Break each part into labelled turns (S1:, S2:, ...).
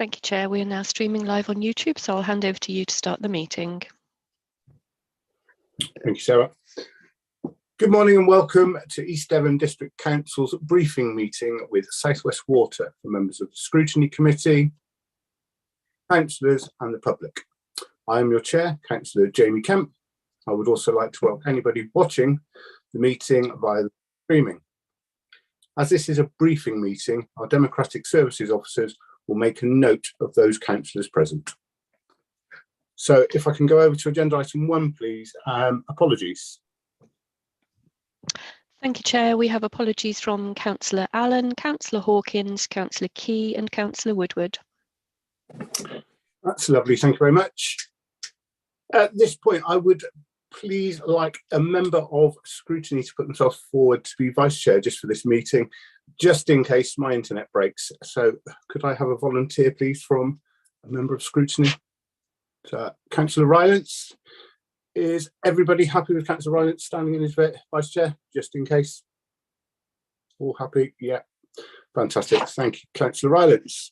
S1: Thank you, Chair. We are now streaming live on YouTube, so I'll hand over to you to start the meeting.
S2: Thank you, Sarah. Good morning and welcome to East Devon District Council's briefing meeting with South West Water for members of the Scrutiny Committee, councillors and the public. I am your chair, Councillor Jamie Kemp. I would also like to welcome anybody watching the meeting via the streaming. As this is a briefing meeting, our Democratic Services officers will make a note of those councillors present. So if I can go over to agenda item 1, please. Apologies.
S1: Thank you, Chair. We have apologies from Councillor Allen, Councillor Hawkins, Councillor Key and Councillor Woodward.
S2: That's lovely, thank you very much. At this point, I would please like a member of Scrutiny to put themselves forward to be Vice Chair just for this meeting, just in case my internet breaks. So could I have a volunteer, please, from a member of Scrutiny? Councillor Rylance. Is everybody happy with Councillor Rylance standing in his Vice Chair, just in case? All happy? Yeah. Fantastic. Thank you, Councillor Rylance.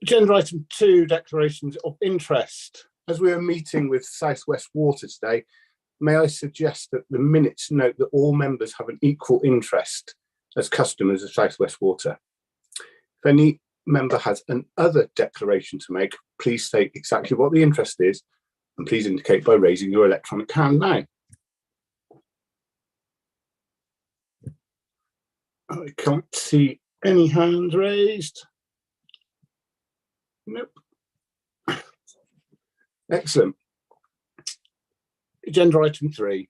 S2: Agenda item 2, declarations of interest. As we are meeting with South West Water today, may I suggest that the minutes note that all members have an equal interest as customers of South West Water. If any member has another declaration to make, please state exactly what the interest is, and please indicate by raising your electronic hand now. I can't see any hands raised. Nope. Excellent. Agenda item 3.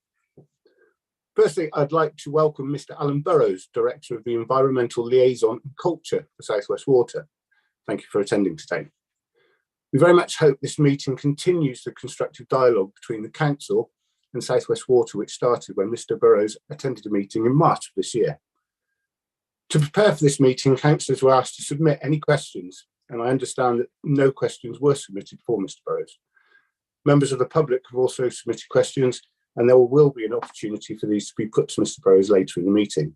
S2: Firstly, I'd like to welcome Mr. Alan Burrows, Director of the Environmental Liaison and Culture for South West Water. Thank you for attending today. We very much hope this meeting continues the constructive dialogue between the Council and South West Water, which started when Mr. Burrows attended a meeting in March of this year. To prepare for this meeting, councillors were asked to submit any questions, and I understand that no questions were submitted for Mr. Burrows. Members of the public have also submitted questions, and there will be an opportunity for these to be put to Mr. Burrows later in the meeting.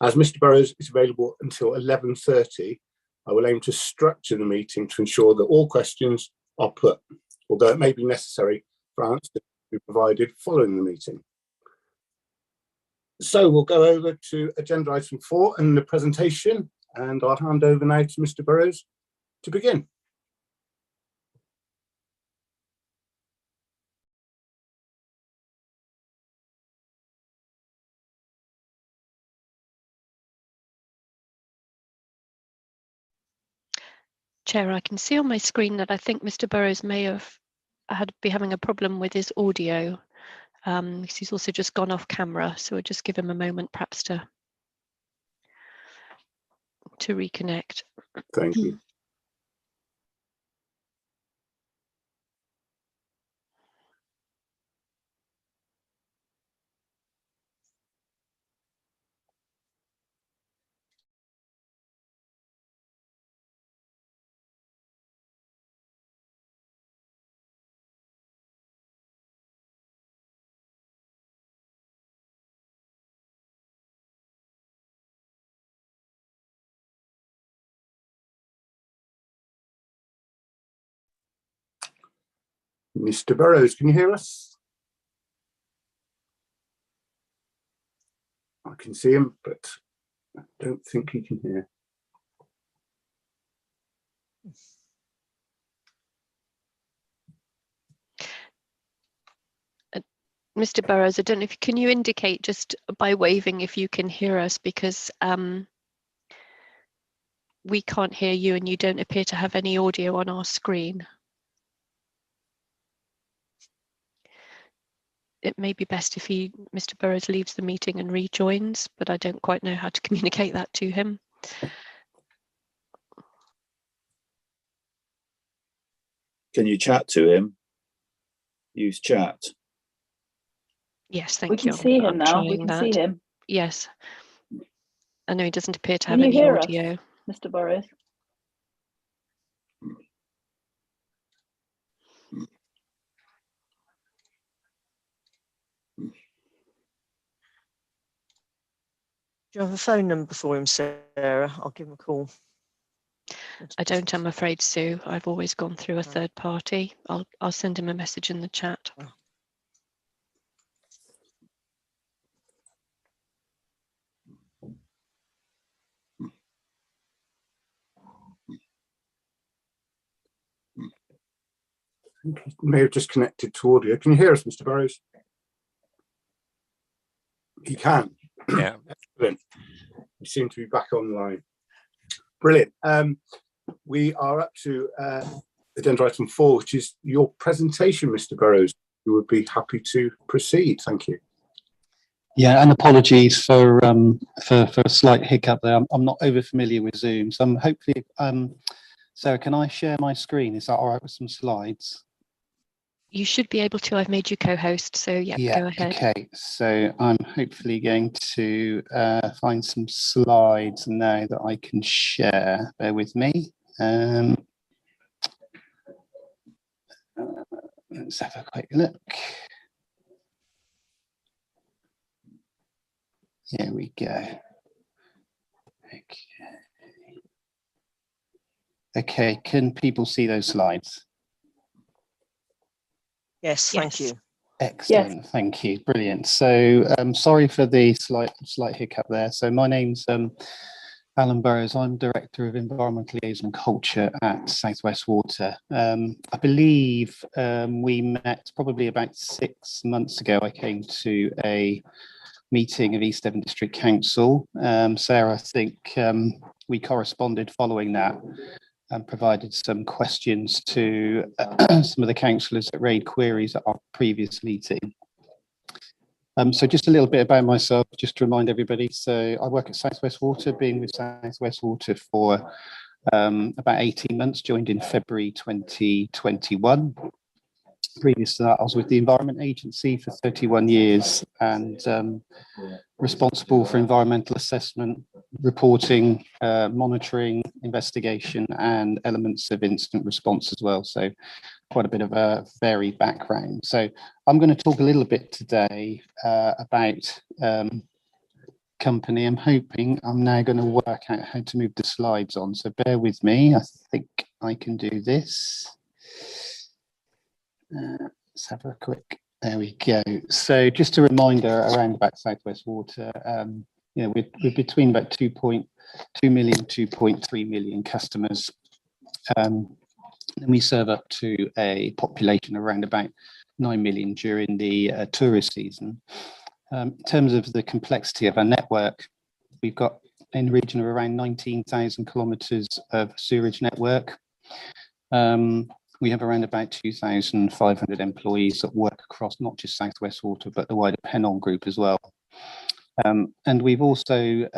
S2: As Mr. Burrows is available until 11:30, I will aim to structure the meeting to ensure that all questions are put, although it may be necessary for answers to be provided following the meeting. So we'll go over to agenda item 4 and the presentation, and I'll hand over now to Mr. Burrows to begin.
S1: Chair, I can see on my screen that I think Mr. Burrows may have be having a problem with his audio. Because he's also just gone off camera, so we'll just give him a moment perhaps to reconnect.
S2: Thank you. Mr. Burrows, can you hear us? I can see him, but I don't think he can hear.
S1: Mr. Burrows, I don't know if can you indicate just by waving if you can hear us, because we can't hear you and you don't appear to have any audio on our screen. It may be best if Mr. Burrows leaves the meeting and rejoins, but I don't quite know how to communicate that to him.
S3: Can you chat to him? Use chat.
S1: Yes, thank
S4: you.
S1: We
S4: can see him now. We can see him.
S1: Yes. I know he doesn't appear to have
S4: any
S1: audio.
S4: Us, Mr. Burrows?
S5: Do you have a phone number for him, Sarah? I'll give him a call.
S1: I don't, I'm afraid, Sue. I've always gone through a third party. I'll send him a message in the chat.
S2: He may have just connected to audio. Can you hear us, Mr. Burrows? He can.
S5: Yeah.
S2: Excellent. You seem to be back online. Brilliant. We are up to agenda item 4, which is your presentation, Mr. Burrows. We would be happy to proceed. Thank you.
S6: Yeah, and apologies for a slight hiccup there. I'm not over familiar with Zoom, so I'm hopefully. Sarah, can I share my screen? Is that all right with some slides?
S1: You should be able to. I've made you co-host, so yeah, go ahead.
S6: Okay, so I'm hopefully going to find some slides now that I can share. Bear with me. Let's have a quick look. Here we go. Okay, can people see those slides?
S7: Yes, thank you.
S6: Excellent,
S4: Yes.
S6: thank you, brilliant. So sorry for the slight hiccup there. So my name's Alan Burrows. I'm Director of Environmental Liaison and Culture at South West Water. I believe we met probably about 6 months ago. I came to a meeting of East Devon District Council. Sarah, I think we corresponded following that and provided some questions to some of the councillors that raised queries at our previous meeting. So just a little bit about myself, just to remind everybody. So I work at South West Water, been with South West Water for about 18 months, joined in February 2021. Previous to that, I was with the Environment Agency for 31 years and responsible for environmental assessment, reporting, monitoring, investigation, and elements of incident response as well. So quite a bit of a varied background. So I'm going to talk a little bit today about company. I'm hoping I'm now going to work out how to move the slides on. So bear with me. I think I can do this. Let's have a quick, there we go. So just a reminder around about South West Water, you know, we're between about 2.2 million, 2.3 million customers. And we serve up to a population around about 9 million during the tourist season. In terms of the complexity of our network, we've got in the region of around 19,000 kilometres of sewerage network. We have around about 2,500 employees that work across not just South West Water, but the wider Pennon Group as well. And we've also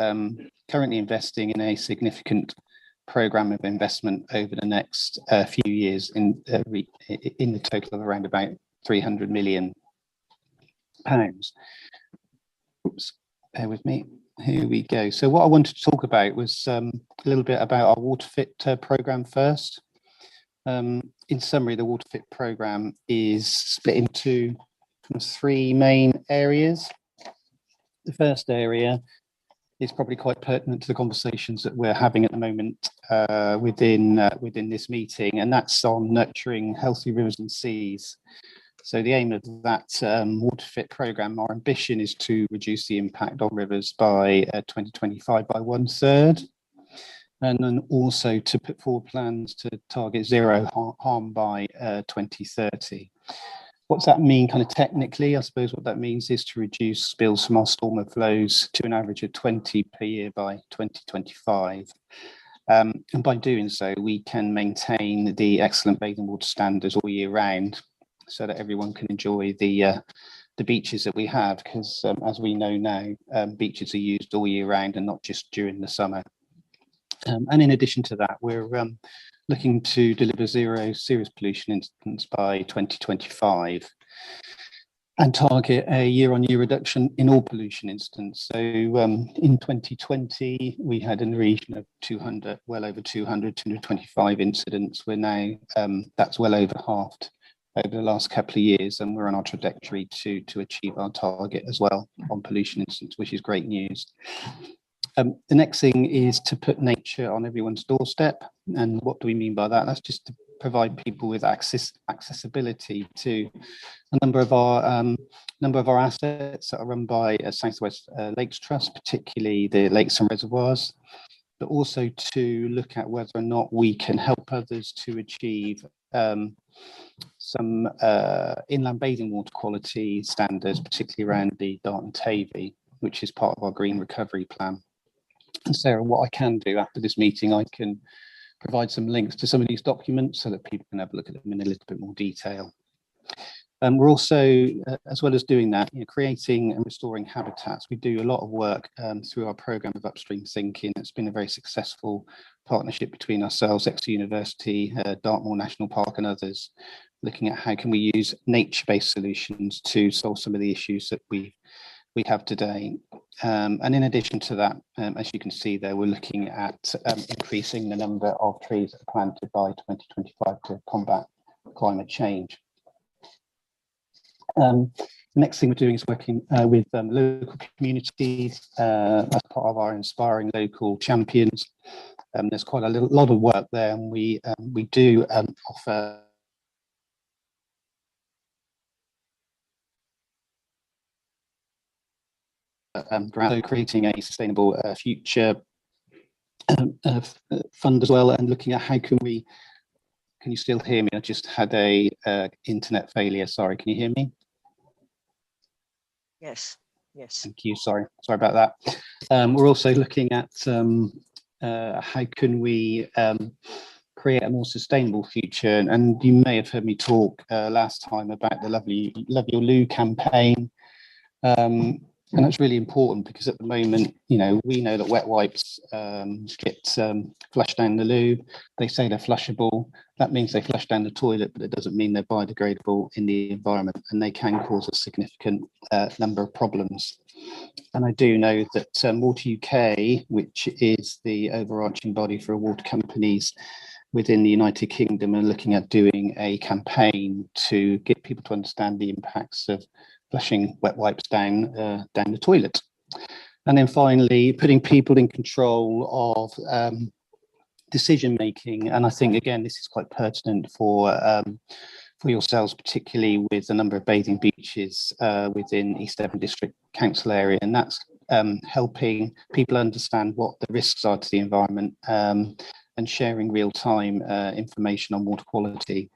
S6: currently investing in a significant programme of investment over the next few years in the total of around about £300 million. Oops, bear with me. Here we go. So what I wanted to talk about was a little bit about our WaterFit programme first. In summary, the WaterFit programme is split into 3 main areas. The first area is probably quite pertinent to the conversations that we're having at the moment within this meeting, and that's on nurturing healthy rivers and seas. So the aim of that WaterFit programme, our ambition is to reduce the impact on rivers by 2025 by 1/3. And then also to put forward plans to target zero harm by 2030. What's that mean kind of technically? I suppose what that means is to reduce spills from our storm flows to an average of 20 per year by 2025. And by doing so, we can maintain the excellent bathing water standards all year round so that everyone can enjoy the beaches that we have, because as we know now, beaches are used all year round and not just during the summer. And in addition to that, we're looking to deliver zero serious pollution incidents by 2025 and target a year-on-year reduction in all pollution incidents. So in 2020, we had in the region of 200, well over 225 incidents. We're now, that's well over halved over the last couple of years, and we're on our trajectory to achieve our target as well on pollution incidents, which is great news. The next thing is to put nature on everyone's doorstep. And what do we mean by that? That's just to provide people with accessibility to a number of our assets that are run by South West Lakes Trust, particularly the lakes and reservoirs, but also to look at whether or not we can help others to achieve some inland bathing water quality standards, particularly around the Dart and Tavy, which is part of our green recovery plan. And Sarah, what I can do after this meeting, I can provide some links to some of these documents so that people can have a look at them in a little bit more detail. We're also, as well as doing that, creating and restoring habitats. We do a lot of work through our programme of upstream thinking. It's been a very successful partnership between ourselves, Exeter University, Dartmoor National Park and others, looking at how can we use nature-based solutions to solve some of the issues that we have today. And in addition to that, as you can see there, we're looking at increasing the number of trees that are planted by 2025 to combat climate change. The next thing we're doing is working with local communities as part of our Inspiring Local Champions. There's quite a lot of work there, and we do offer creating a sustainable future fund as well, and looking at how can you still hear me? I just had a internet failure. Sorry, can you hear me?
S5: Yes.
S6: Thank you. Sorry about that. We're also looking at how can we create a more sustainable future. And you may have heard me talk last time about the Love Your Loo campaign. And that's really important because at the moment, we know that wet wipes get flushed down the loo. They say they're flushable. That means they flush down the toilet, but it doesn't mean they're biodegradable in the environment, and they can cause a significant number of problems. And I do know that Water UK, which is the overarching body for water companies within the United Kingdom, are looking at doing a campaign to get people to understand the impacts of flushing wet wipes down the toilet. And then finally, putting people in control of decision making. And I think, again, this is quite pertinent for yourselves, particularly with the number of bathing beaches within East Devon District Council area. And that's helping people understand what the risks are to the environment and sharing real-time information on water quality.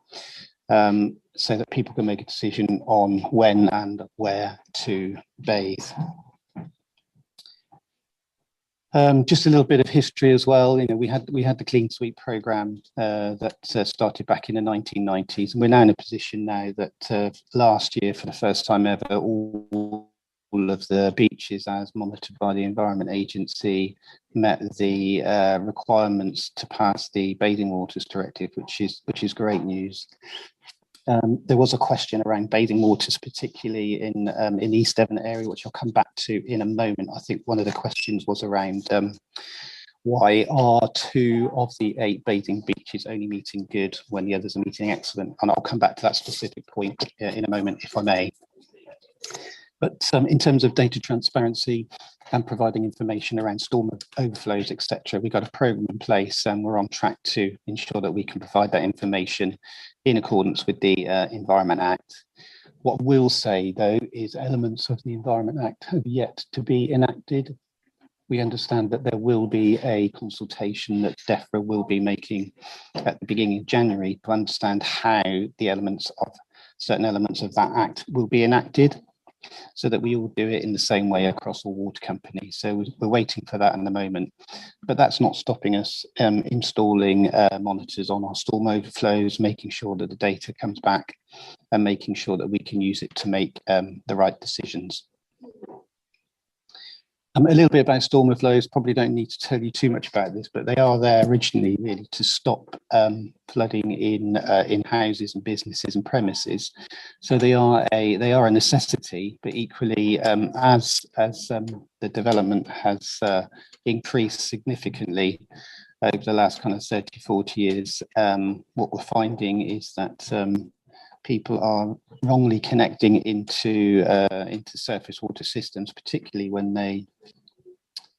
S6: So that people can make a decision on when and where to bathe. Just a little bit of history as well. We had the Clean Sweep programme that started back in the 1990s, and we're now in a position now that last year, for the first time ever, all of the beaches, as monitored by the Environment Agency, met the requirements to pass the Bathing Waters Directive, which is great news. There was a question around bathing waters, particularly in the East Devon area, which I'll come back to in a moment. I think one of the questions was around why are 2 of the 8 bathing beaches only meeting good when the others are meeting excellent? And I'll come back to that specific point in a moment, if I may. But in terms of data transparency and providing information around storm overflows, etc., we've got a programme in place, and we're on track to ensure that we can provide that information in accordance with the Environment Act. What I will say, though, is elements of the Environment Act have yet to be enacted. We understand that there will be a consultation that DEFRA will be making at the beginning of January to understand how certain elements of that Act will be enacted, so that we all do it in the same way across all water companies. So we're waiting for that in the moment, but that's not stopping us installing monitors on our storm overflows, making sure that the data comes back and making sure that we can use it to make the right decisions. A little bit about storm overflows. Probably don't need to tell you too much about this, but they are there originally really to stop flooding in houses and businesses and premises. So they are a necessity, but equally as the development has increased significantly over the last kind of 30, 40 years, what we're finding is that people are wrongly connecting into surface water systems, particularly when they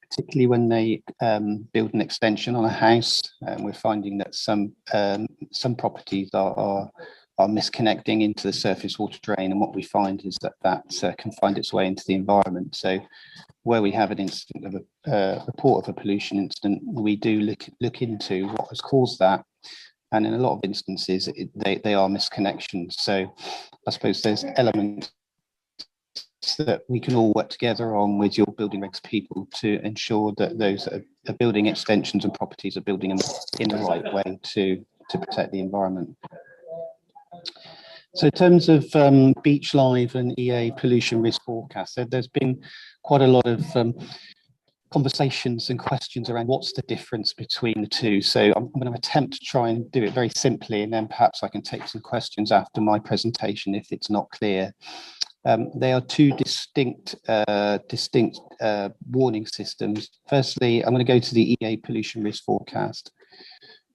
S6: particularly when they build an extension on a house. We're finding that some properties are misconnecting into the surface water drain, and what we find is that can find its way into the environment. So where we have an incident of a report of a pollution incident, we do look into what has caused that. And in a lot of instances, they are misconnections. So I suppose there's elements that we can all work together on with your building regs people to ensure that those that are building extensions and properties are building them in the right way to protect the environment. So in terms of Beach Live and EA pollution risk forecast, there's been quite a lot of conversations and questions around what's the difference between the two. So I'm going to attempt to try and do it very simply, and then perhaps I can take some questions after my presentation if it's not clear. They are two distinct warning systems. Firstly, I'm going to go to the EA pollution risk forecast.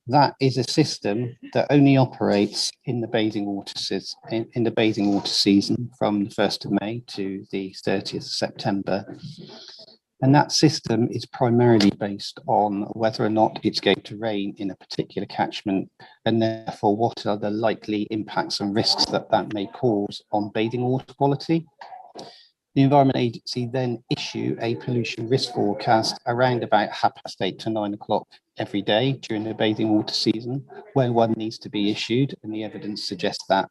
S6: That is a system that only operates in the bathing water season from the 1st of May to the 30th of September. And that system is primarily based on whether or not it's going to rain in a particular catchment, and therefore what are the likely impacts and risks that may cause on bathing water quality. The Environment Agency then issue a pollution risk forecast around about 8:30 to 9 o'clock every day during the bathing water season, when one needs to be issued, and the evidence suggests that.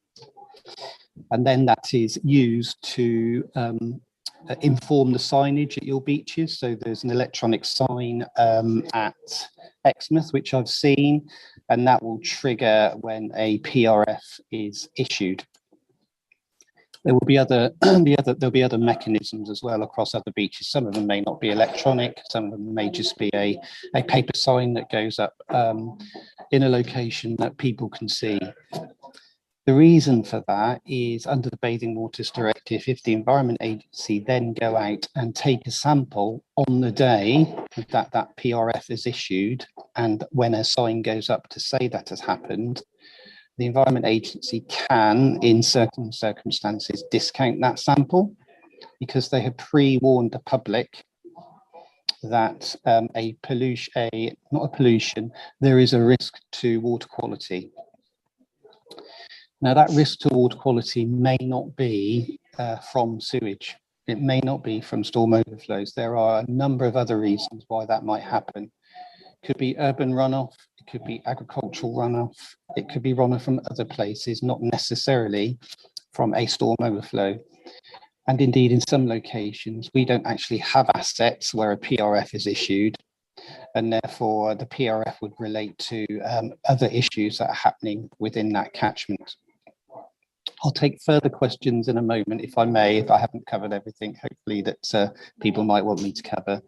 S6: And then that is used to inform the signage at your beaches. So there's an electronic sign at Exmouth, which I've seen, and that will trigger when a PRF is issued. There will be there'll be other mechanisms as well across other beaches. Some of them may not be electronic, some of them may just be a paper sign that goes up in a location that people can see. The reason for that is under the Bathing Waters Directive, if the Environment Agency then go out and take a sample on the day that that PRF is issued, and when a sign goes up to say that has happened, the Environment Agency can, in certain circumstances, discount that sample because they have pre-warned the public that there is a risk to water quality. Now, that risk to water quality may not be from sewage. It may not be from storm overflows. There are a number of other reasons why that might happen. It could be urban runoff, it could be agricultural runoff, it could be runoff from other places, not necessarily from a storm overflow. And indeed, in some locations, we don't actually have assets where a PRF is issued, and therefore the PRF would relate to other issues that are happening within that catchment. I'll take further questions in a moment, if I may, if I haven't covered everything, hopefully that people might want me to cover.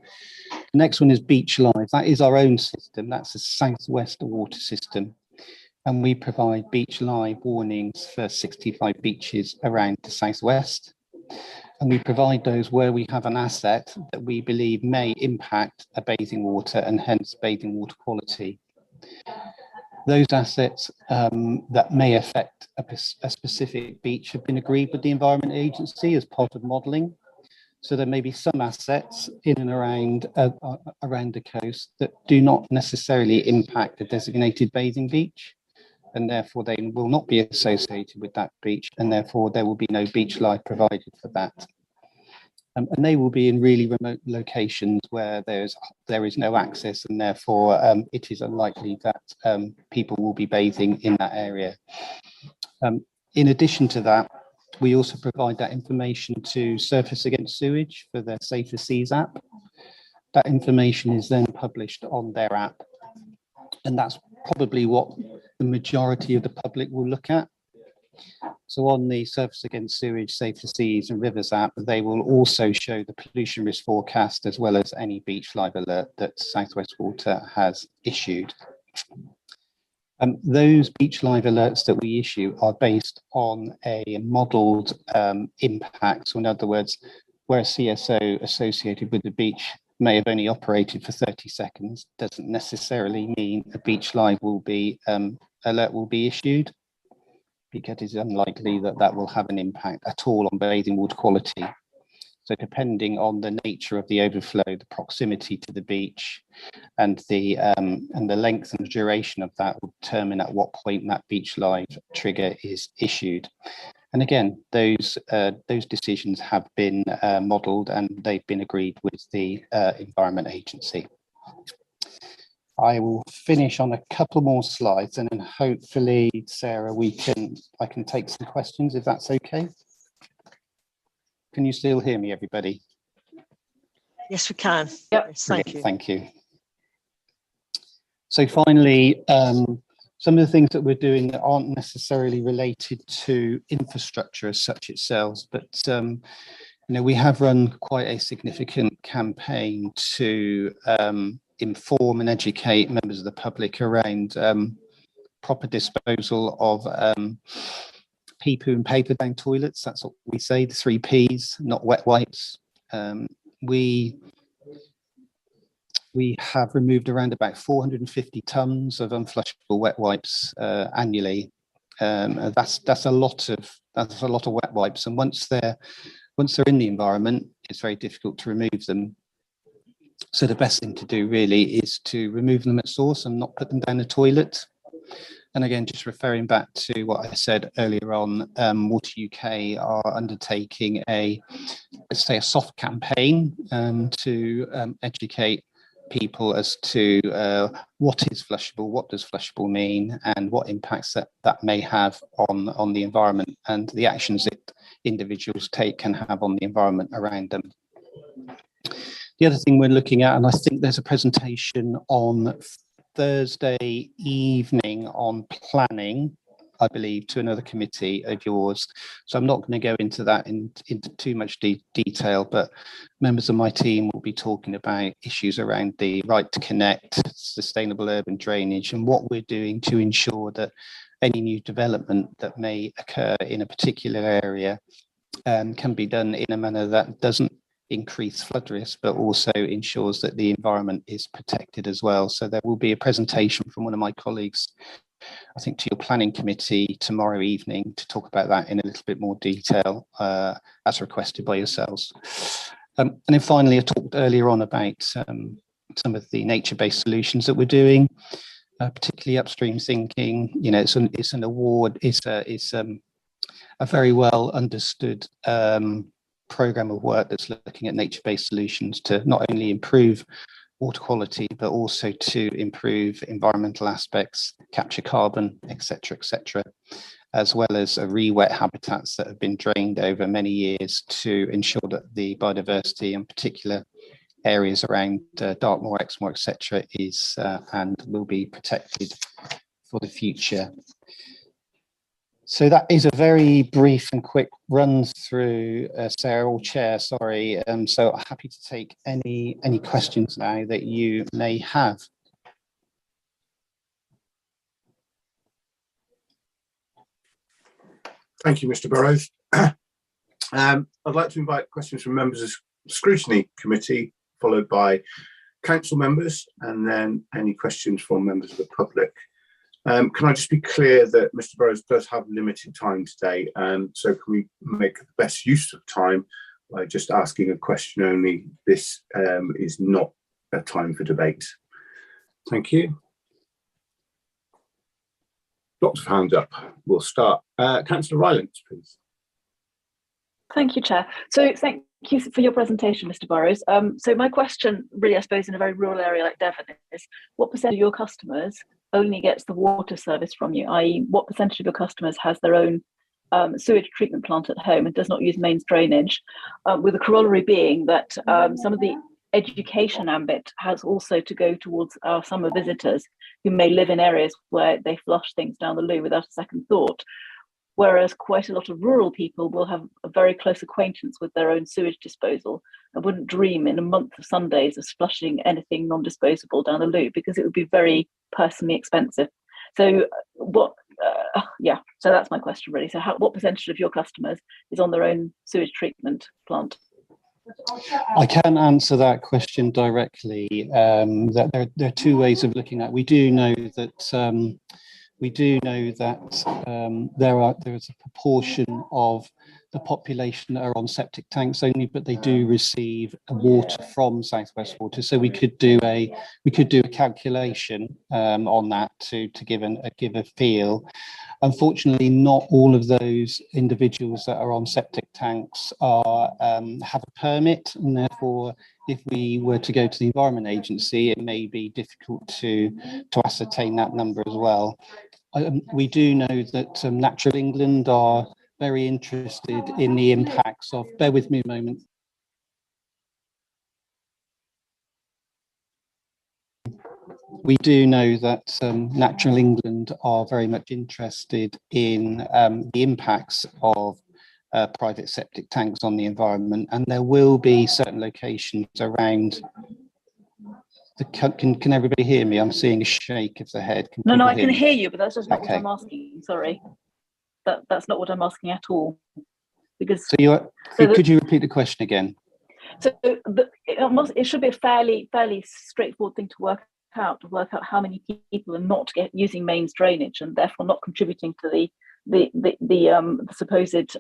S6: The next one is Beach Live. That is our own system. That's a southwest water system. And we provide Beach Live warnings for 65 beaches around the southwest. And we provide those where we have an asset that we believe may impact a bathing water and hence bathing water quality. Those assets that may affect a specific beach have been agreed with the Environment Agency as part of modelling. So there may be some assets in and around the coast that do not necessarily impact a designated bathing beach, and therefore they will not be associated with that beach, and therefore there will be no Beach Live provided for that. And they will be in really remote locations where there is no access, and therefore it is unlikely that people will be bathing in that area. In addition to that, we also provide that information to Surface Against Sewage for their Safer Seas app. That information is then published on their app, and that's probably what the majority of the public will look at. So on the Surface Against Sewage, Safer Seas and Rivers app, they will also show the pollution risk forecast as well as any Beach Live alert that South West Water has issued. Those Beach Live alerts that we issue are based on a modelled impact. So in other words, where a CSO associated with the beach may have only operated for 30 seconds, doesn't necessarily mean a Beach Live alert will be issued, because it's unlikely that that will have an impact at all on bathing water quality. So depending on the nature of the overflow, the proximity to the beach, and the length and duration of that will determine at what point that beach live trigger is issued. And again, those decisions have been modelled and they've been agreed with the Environment Agency. I will finish on a couple more slides, and then hopefully, Sarah, I can take some questions if that's okay. Can you still hear me, everybody?
S5: Yes, we can.
S4: Yep.
S5: Yes, thank you.
S6: Thank you. So finally, some of the things that we're doing that aren't necessarily related to infrastructure as such itself, but we have run quite a significant campaign to inform and educate members of the public around proper disposal of pee poo and paper down toilets. That's what we say, the 3 Ps, not wet wipes. We have removed around about 450 tons of unflushable wet wipes annually. That's a lot of wet wipes, and once they're in the environment, it's very difficult to remove them. So the best thing to do really is to remove them at source and not put them down the toilet. And again, just referring back to what I said earlier on, Water UK are undertaking let's say a soft campaign to educate people as to what is flushable, what does flushable mean, and what impacts that may have on the environment, and the actions that individuals take can have on the environment around them. The other thing we're looking at, and I think there's a presentation on Thursday evening on planning, I believe, to another committee of yours. So I'm not going to go into that into too much detail, but members of my team will be talking about issues around the right to connect, sustainable urban drainage, and what we're doing to ensure that any new development that may occur in a particular area can be done in a manner that doesn't increase flood risk, but also ensures that the environment is protected as well. So there will be a presentation from one of my colleagues, I think, to your planning committee tomorrow evening to talk about that in a little bit more detail as requested by yourselves. And then finally, I talked earlier on about some of the nature-based solutions that we're doing, particularly upstream thinking. It's an award, it's a very well understood program of work that's looking at nature-based solutions to not only improve water quality, but also to improve environmental aspects, capture carbon, etc., as well as re-wet habitats that have been drained over many years to ensure that the biodiversity, in particular areas around Dartmoor, Exmoor, etc., is and will be protected for the future. So that is a very brief and quick run through, Sarah, or Chair, sorry. So happy to take any questions now that you may have.
S2: Thank you, Mr. Burrows. I'd like to invite questions from members of the Scrutiny Committee, followed by council members, and then any questions from members of the public. Can I just be clear that Mr. Burrows does have limited time today, so can we make the best use of time by just asking a question only? This is not a time for debate. Thank you. Lots of hands up. We'll start. Councillor Rylance, please.
S4: Thank you, Chair. So thank you for your presentation, Mr. Burrows. So my question, really, I suppose, in a very rural area like Devon is, what percent of your customers only gets the water service from you, i.e. what percentage of your customers has their own sewage treatment plant at home and does not use mains drainage, with the corollary being that some of the education ambit has also to go towards our summer visitors who may live in areas where they flush things down the loo without a second thought, whereas quite a lot of rural people will have a very close acquaintance with their own sewage disposal and wouldn't dream in a month of Sundays of flushing anything non-disposable down the loo because it would be very personally expensive. So so that's my question really. So what percentage of your customers is on their own sewage treatment plant?
S6: I can answer that question directly. That there are two ways of looking at it. We do know that we do know that there is a proportion of the population that are on septic tanks only, but they do receive water from South West Water. So we could do a calculation on that to give a feel. Unfortunately, not all of those individuals that are on septic tanks have a permit, and therefore, if we were to go to the Environment Agency, it may be difficult to ascertain that number as well. We do know that Natural England are very interested in the impacts of, bear with me a moment. We do know that Natural England are very much interested in the impacts of private septic tanks on the environment, and there will be certain locations around the, can everybody hear me? I'm seeing a shake of the head.
S4: No, I can hear you, but that's just not
S6: Okay.
S4: what I'm asking. Sorry, that's not what I'm asking at all. Because
S6: could you repeat the question again?
S4: So it should be a fairly straightforward thing to work out how many people are not using mains drainage and therefore not contributing to the supposed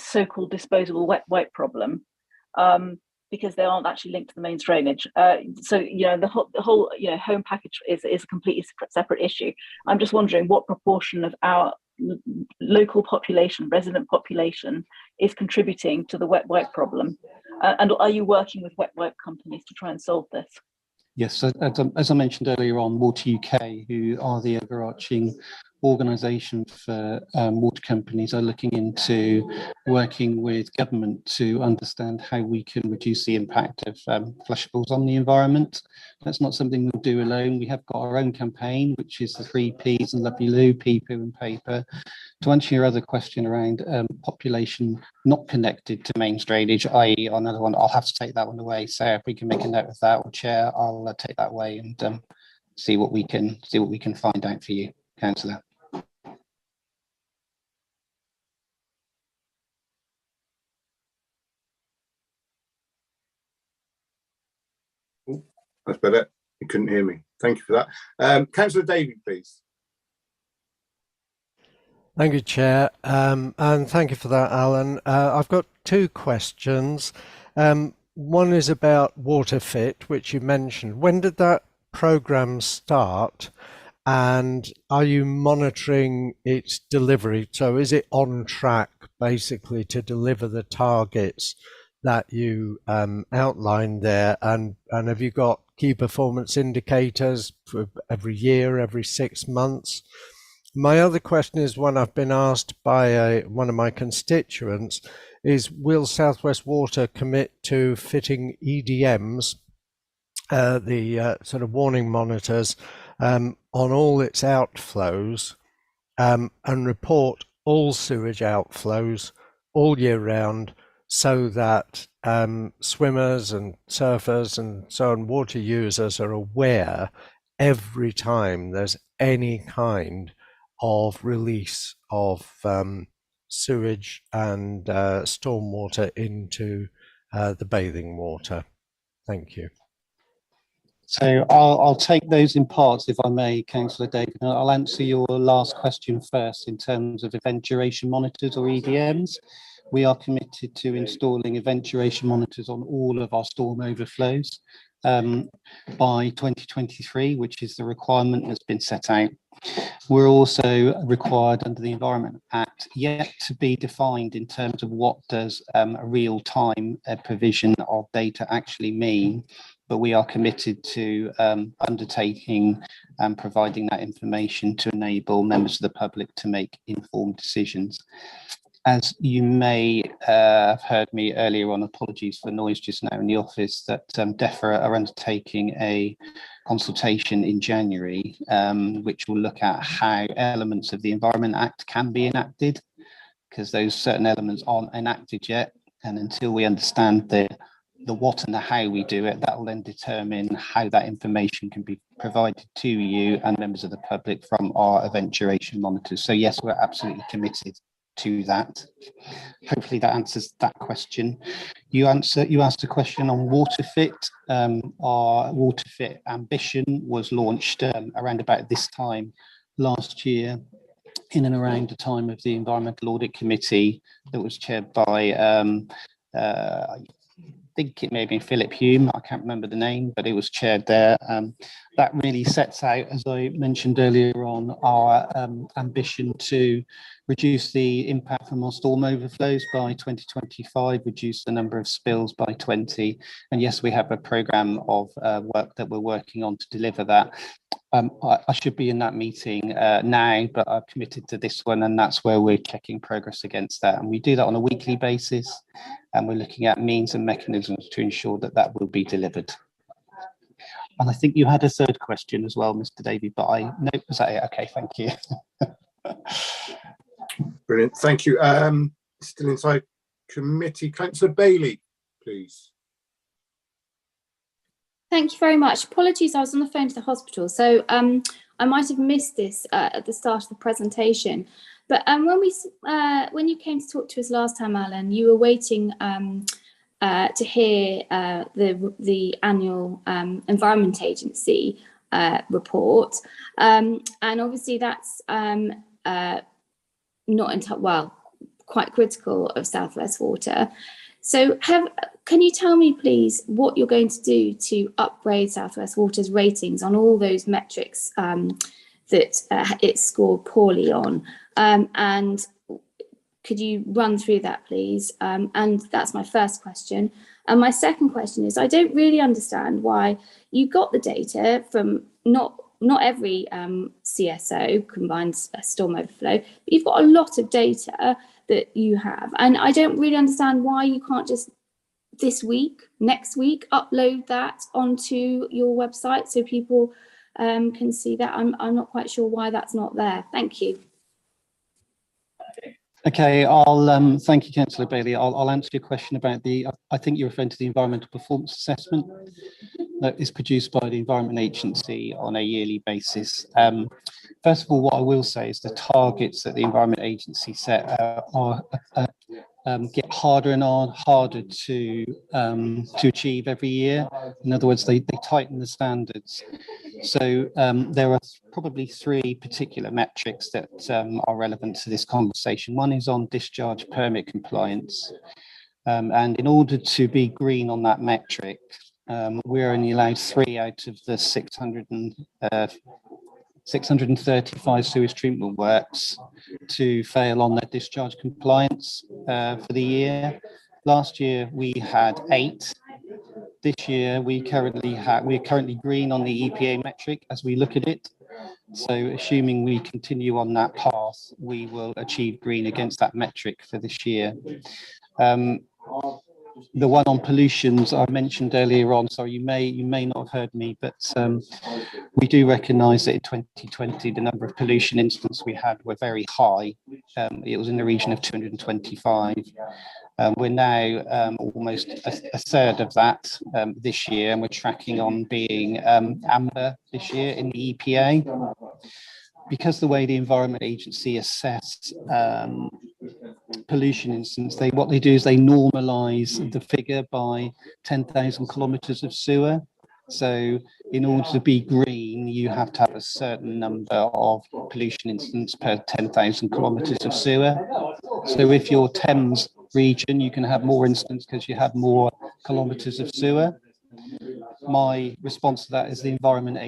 S4: so-called disposable wet wipe problem, because they aren't actually linked to the mains drainage. So the whole home package is a completely separate issue. I'm just wondering what proportion of our local population, resident population, is contributing to the wet wipe problem, and are you working with wet wipe companies to try and solve this?
S6: Yes, as I mentioned earlier on, Water UK, who are the overarching organisation for water companies, are looking into working with government to understand how we can reduce the impact of flushables on the environment. That's not something we'll do alone. We have got our own campaign, which is the 3 Ps and Lovely Lou, pee, poo and paper. To answer your other question around population not connected to mains drainage, i.e. another one, I'll have to take that one away. So if we can make a note of that, or Chair, I'll take that away and see what we can find out for you, Councillor.
S2: That's better. You couldn't hear me. Thank you for that. Councillor Davey, please.
S7: Thank you, Chair, and thank you for that, Alan. I've got 2 questions. One is about WaterFit, which you mentioned. When did that programme start, and are you monitoring its delivery? So is it on track, basically, to deliver the targets that you outlined there, and have you got key performance indicators for every year, every 6 months? My other question is one I've been asked by one of my constituents, is will South West Water commit to fitting EDMs, the sort of warning monitors, on all its outflows, and report all sewage outflows all year round, so that swimmers and surfers and so on, water users, are aware every time there's any kind of release of sewage and stormwater into the bathing water? Thank you.
S6: So I'll take those in parts, if I may, Councillor David. I'll answer your last question first in terms of event duration monitors, or EDMs. We are committed to installing event duration monitors on all of our storm overflows by 2023, which is the requirement that's been set out. We're also required under the Environment Act, yet to be defined in terms of what does a real-time provision of data actually mean, but we are committed to undertaking and providing that information to enable members of the public to make informed decisions. As you may have heard me earlier on, apologies for noise just now in the office, that DEFRA are undertaking a consultation in January, which will look at how elements of the Environment Act can be enacted, because those certain elements aren't enacted yet. And until we understand the what and the how we do it, that will then determine how that information can be provided to you and members of the public from our event duration monitors. So yes, we're absolutely committed to that. Hopefully that answers that question. You asked a question on WaterFit. Our WaterFit ambition was launched around about this time last year, in and around the time of the Environmental Audit Committee that was chaired by I think it may have been Philip Hume, I can't remember the name, but it was chaired there. That really sets out, as I mentioned earlier on, our ambition to reduce the impact from our storm overflows by 2025, reduce the number of spills by 20. And yes, we have a programme of work that we're working on to deliver that. I should be in that meeting now, but I've committed to this one, and that's where we're checking progress against that. And we do that on a weekly basis, and we're looking at means and mechanisms to ensure that that will be delivered. And I think you had a third question as well, Mr. Davey, but no, was that it? Okay, thank you.
S2: Brilliant, thank you. Still inside committee, Councillor Bailey, please.
S8: Thank you very much. Apologies, I was on the phone to the hospital, so I might have missed this at the start of the presentation. But when you came to talk to us last time, Alan, you were waiting to hear the annual Environment Agency report, and obviously that's not quite critical of South West Water. So can you tell me, please, what you're going to do to upgrade South West Water's ratings on all those metrics that it scored poorly on? And could you run through that, please? And that's my first question. And my second question is, I don't really understand why you got the data from not every CSO, combined storm overflow, but you've got a lot of data that you have. And I don't really understand why you can't just next week, upload that onto your website so people can see that. I'm not quite sure why that's not there. Thank you.
S6: Okay, I'll thank you, Councillor Bailey. I'll answer your question about I think you're referring to the environmental performance assessment that is produced by the Environment Agency on a yearly basis. First of all, what I will say is the targets that the Environment Agency set get harder and harder to achieve every year. In other words, they tighten the standards. So there are probably three particular metrics that are relevant to this conversation. One is on discharge permit compliance. And in order to be green on that metric, we're only allowed 3 out of the 635 sewage treatment works to fail on their discharge compliance for the year. Last year we had 8. This year we're currently green on the EPA metric as we look at it. So assuming we continue on that path, we will achieve green against that metric for this year. The one on pollutions I mentioned earlier on, sorry, you may not have heard me, but we do recognise that in 2020 the number of pollution incidents we had were very high. It was in the region of 225. We're now almost a third of that this year, and we're tracking on being amber this year in the EPA. Because the way the Environment Agency assess pollution incidents, what they do is they normalise the figure by 10,000 kilometres of sewer. So in order to be green, you have to have a certain number of pollution incidents per 10,000 kilometres of sewer. So if you're Thames region, you can have more incidents because you have more kilometres of sewer. My response to that is the Environment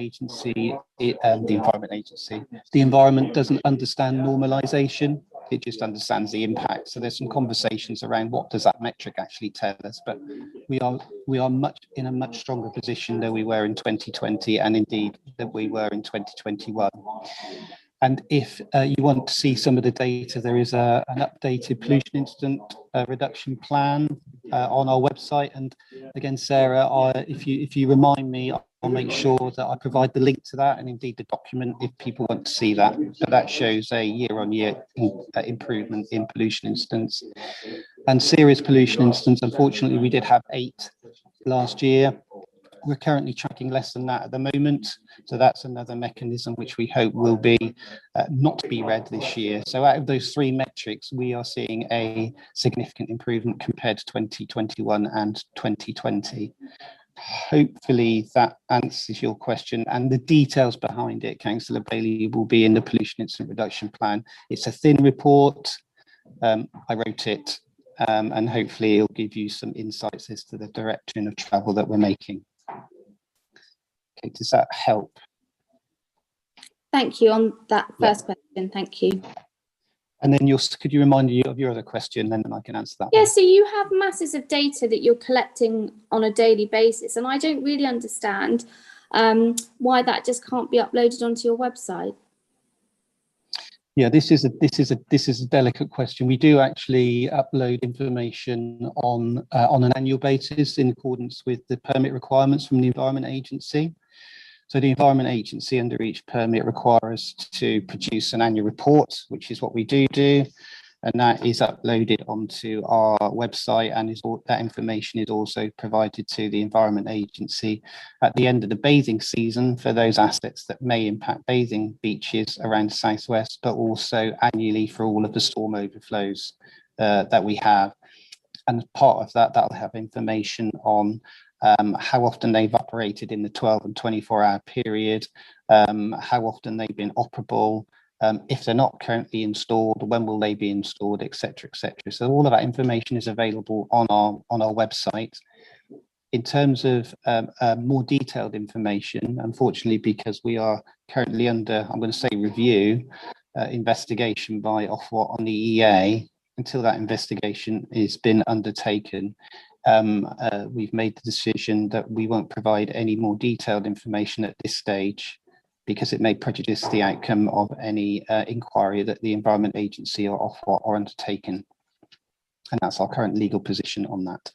S6: doesn't understand normalization. It just understands the impact. So there's some conversations around what does that metric actually tell us, but we are in a much stronger position than we were in 2020, and indeed that we were in 2021. And if you want to see some of the data, there is an updated pollution incident reduction plan on our website. And again, Sarah, if you remind me, I'll make sure that I provide the link to that and indeed the document if people want to see that. But that shows a year-on-year improvement in pollution incidents. And serious pollution incidents, unfortunately, we did have 8 last year. we're currently tracking less than that at the moment. So that's another mechanism which we hope will be not to be read this year. So out of those 3 metrics, we are seeing a significant improvement compared to 2021 and 2020. Hopefully that answers your question, and the details behind it, Councillor Bailey, will be in the pollution incident reduction plan. It's a thin report. I wrote it, and hopefully it'll give you some insights as to the direction of travel that we're making. Okay, does that help?
S8: Thank you on that first question. Thank you.
S6: And then could you remind me of your other question, and then I can answer that.
S8: Yeah, so you have masses of data that you're collecting on a daily basis, and I don't really understand why that just can't be uploaded onto your website.
S6: Yeah, this is a delicate question. We do actually upload information on an annual basis in accordance with the permit requirements from the Environment Agency. So the Environment Agency under each permit requires us to produce an annual report, which is what we do, and that is uploaded onto our website, and that information is also provided to the Environment Agency at the end of the bathing season for those assets that may impact bathing beaches around the southwest, but also annually for all of the storm overflows that we have. And as part of that, that'll have information on how often they've operated in the 12 and 24-hour period, how often they've been operable, if they're not currently installed, when will they be installed, etc., etc. So all of that information is available on our website. In terms of more detailed information, unfortunately, because we are currently under, I'm going to say, review, investigation by Ofwat on the EA, until that investigation has been undertaken, we've made the decision that we won't provide any more detailed information at this stage, because it may prejudice the outcome of any inquiry that the Environment Agency or Ofwat are undertaking. And that's our current legal position on that.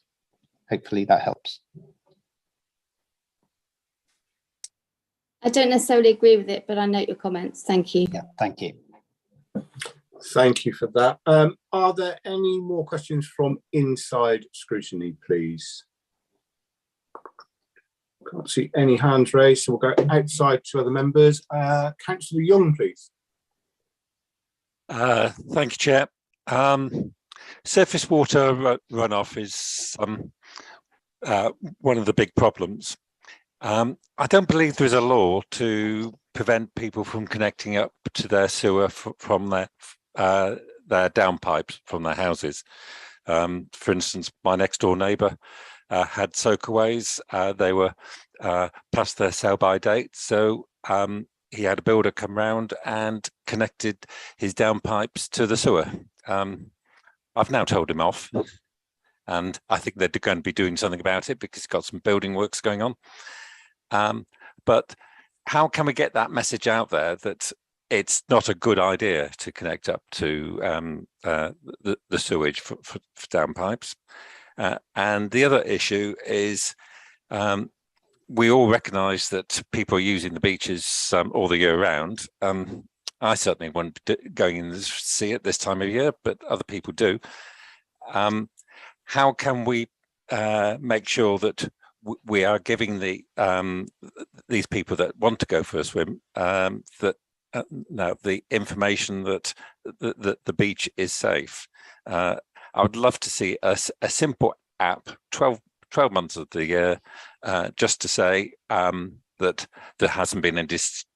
S6: Hopefully that helps.
S8: I don't necessarily agree with it, but I note your comments. Thank you.
S6: Yeah, thank you.
S2: Thank you for that. Are there any more questions from inside scrutiny, please? Can't see any hands raised, so we'll go outside to other members. Councillor Young, please.
S9: Thank you, Chair. Surface water runoff is one of the big problems. I don't believe there is a law to prevent people from connecting up to their sewer from their downpipes from their houses. For instance, my next door neighbour had soakaways. They were past their sell-by date, so he had a builder come round and connected his downpipes to the sewer. I've now told him off, and I think they're going to be doing something about it because he's got some building works going on. But how can we get that message out there that it's not a good idea to connect up to the sewage for downpipes? And the other issue is we all recognise that people are using the beaches all the year round. I certainly won't be going in to see it this time of year, but other people do. How can we make sure that we are giving these people that want to go for a swim the information that the beach is safe? I would love to see a simple app, 12 months of the year, just to say that there hasn't been any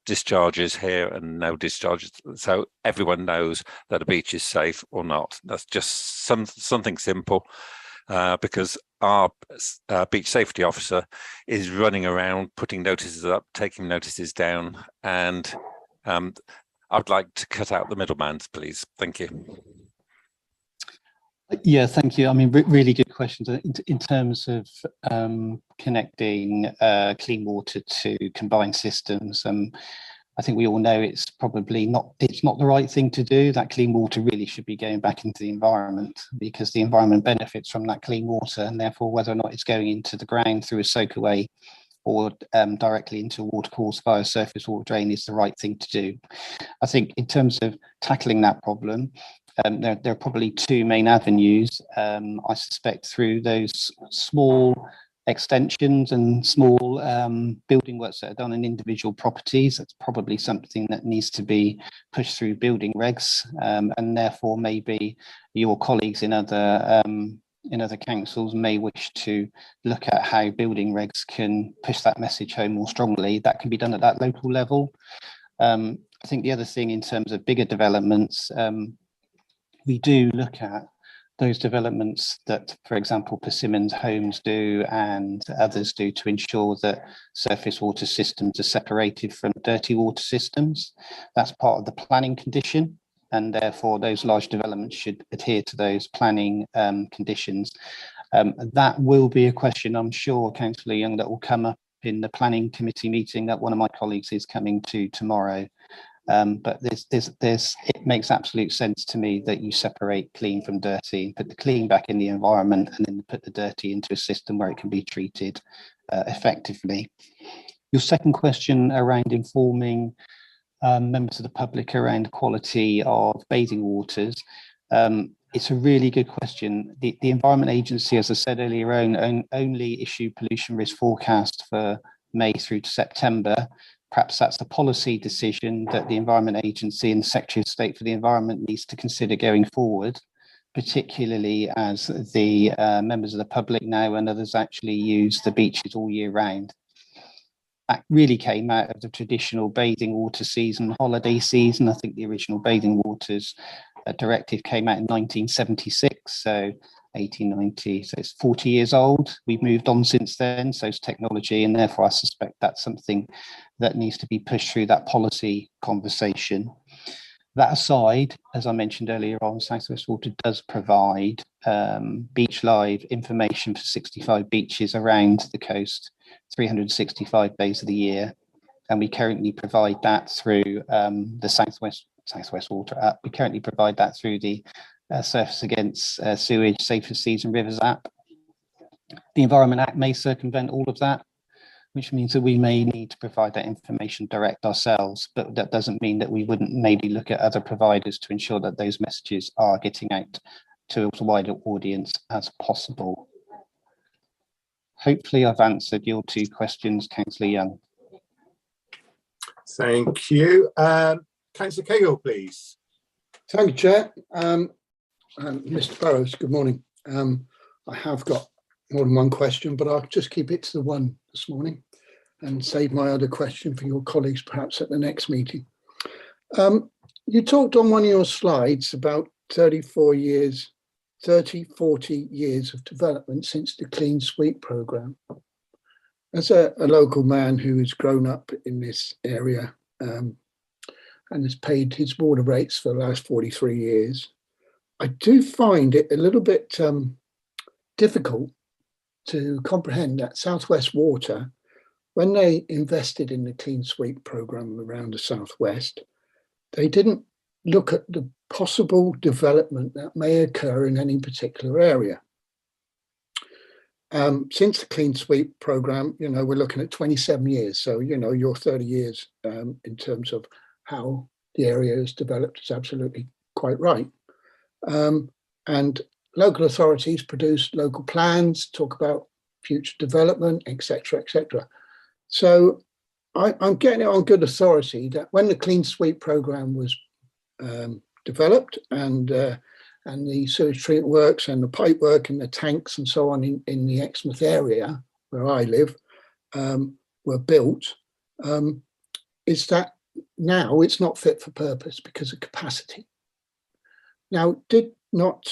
S9: discharges here and no discharges, so everyone knows that a beach is safe or not. That's just something simple, because our beach safety officer is running around putting notices up, taking notices down, and I'd like to cut out the middleman, please. Thank you.
S6: Yeah, thank you. I mean, really good questions in terms of connecting clean water to combined systems. I think we all know it's probably not the right thing to do. That clean water really should be going back into the environment, because the environment benefits from that clean water, and therefore whether or not it's going into the ground through a soakaway or directly into a watercourse via surface water drain is the right thing to do. I think in terms of tackling that problem, there are probably two main avenues. I suspect through those small extensions and small building works that are done in individual properties. That's probably something that needs to be pushed through building regs, and therefore maybe your colleagues in other councils may wish to look at how building regs can push that message home more strongly. That can be done at that local level. I think the other thing in terms of bigger developments, we do look at those developments that, for example, Persimmons Homes do and others do to ensure that surface water systems are separated from dirty water systems. That's part of the planning condition, and therefore those large developments should adhere to those planning conditions. That will be a question, I'm sure, Councillor Young, that will come up in the planning committee meeting that one of my colleagues is coming to tomorrow. But it makes absolute sense to me that you separate clean from dirty, and put the clean back in the environment, and then put the dirty into a system where it can be treated effectively. Your second question around informing members of the public around quality of bathing waters, it's a really good question. The Environment Agency, as I said earlier on, only issue pollution risk forecast for May through to September. Perhaps that's a policy decision that the Environment Agency and the Secretary of State for the Environment needs to consider going forward, particularly as the members of the public now and others actually use the beaches all year round. That really came out of the traditional bathing water season, holiday season. I think the original bathing waters directive came out in 1976, so 1890, so it's 40 years old. We've moved on since then, so it's technology, and therefore I suspect that's something that needs to be pushed through that policy conversation. That aside, as I mentioned earlier on, South West Water does provide Beach Live information for 65 beaches around the coast, 365 days of the year, and we currently provide that through the South West Water app. We currently provide that through the Surface Against Sewage Safer Seas and Rivers app. The Environment Act may circumvent all of that, which means that we may need to provide that information direct ourselves, but that doesn't mean that we wouldn't maybe look at other providers to ensure that those messages are getting out to as wide an audience as possible. Hopefully I've answered your two questions, Councillor Young.
S2: Thank you. Councillor Cahill, please.
S10: Thank you, Chair. Mr. Burrows, good morning. I have got more than one question, but I'll just keep it to the one this morning and save my other question for your colleagues perhaps at the next meeting. You talked on one of your slides about 40 years of development since the Clean Sweep programme. As a local man who has grown up in this area and has paid his water rates for the last 43 years, I do find it a little bit difficult to comprehend that South West Water, when they invested in the Clean Sweep programme around the Southwest, they didn't look at the possible development that may occur in any particular area. Since the Clean Sweep programme, we're looking at 27 years. So, your 30 years in terms of how the area is developed is absolutely quite right. And local authorities produce local plans, talk about future development, etc., etc. So I'm getting it on good authority that when the Clean Sweep programme was developed and the sewage treatment works and the pipe work and the tanks and so on in the Exmouth area where I live were built, is that now it's not fit for purpose because of capacity. Now, did not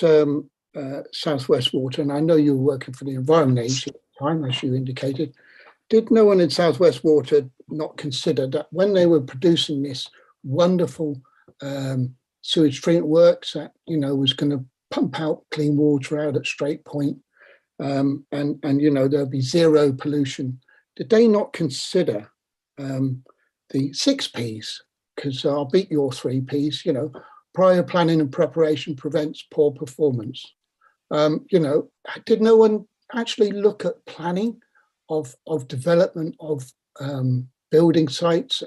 S10: South West Water, and I know you were working for the Environment Agency at the time, as you indicated, did no one in South West Water not consider that when they were producing this wonderful sewage treatment works that, was going to pump out clean water out at Strait Point, and there'll be zero pollution, did they not consider the 6 Ps? Because I'll beat your 3 Ps, prior planning and preparation prevents poor performance. Did no one actually look at planning of development of building sites,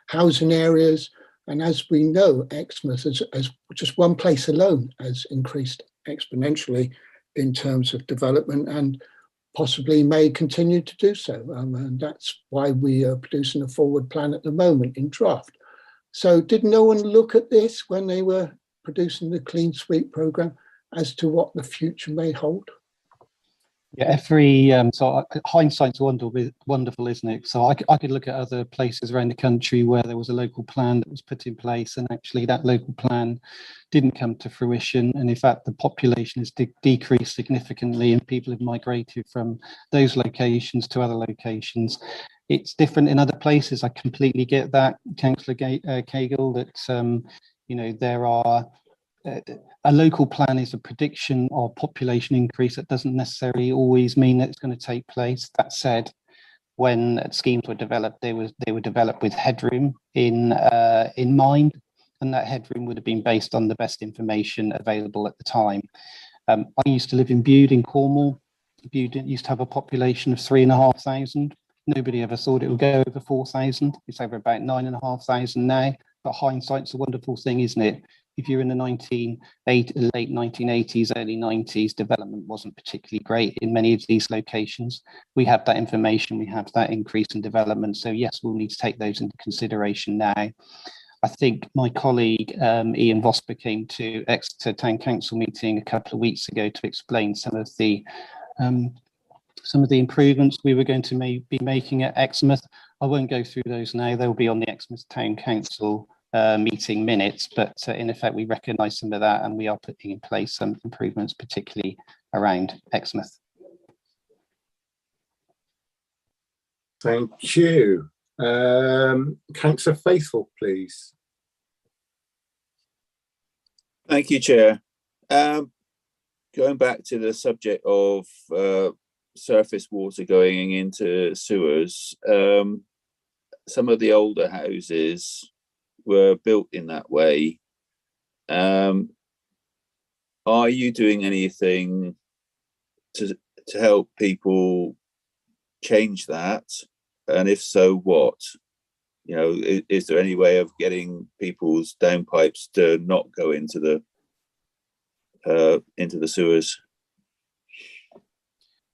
S10: housing areas? And as we know, Exmouth as just one place alone has increased exponentially in terms of development. And possibly may continue to do so. And that's why we are producing a forward plan at the moment in draft. So did no one look at this when they were producing the Clean Sweep programme as to what the future may hold?
S6: Yeah, so hindsight's wonderful, isn't it? So I could look at other places around the country where there was a local plan that was put in place, and actually that local plan didn't come to fruition. And in fact, the population has decreased significantly, and people have migrated from those locations to other locations. It's different in other places. I completely get that, Councillor Cagle, that there are. A local plan is a prediction of population increase. That doesn't necessarily always mean that it's going to take place. That said, when schemes were developed, they were developed with headroom in mind, and that headroom would have been based on the best information available at the time. I used to live in Bude in Cornwall. Bude used to have a population of 3,500. Nobody ever thought it would go over 4,000. It's over about 9,500 now. But hindsight's a wonderful thing, isn't it? If you're in the late 1980s, early 90s, development wasn't particularly great in many of these locations. We have that information, we have that increase in development. So yes, we'll need to take those into consideration now. I think my colleague Ian Vosper came to Exeter Town Council meeting a couple of weeks ago to explain some of the improvements we were going to be making at Exmouth. I won't go through those now, they'll be on the Exmouth Town Council meeting minutes, but in effect we recognise some of that, and we are putting in place some improvements, particularly around Exmouth.
S2: Thank you. Councillor Faithful, please.
S3: Thank you, Chair. Going back to the subject of surface water going into sewers, some of the older houses were built in that way. Are you doing anything to help people change that? And if so, what? Is there any way of getting people's downpipes to not go into the sewers?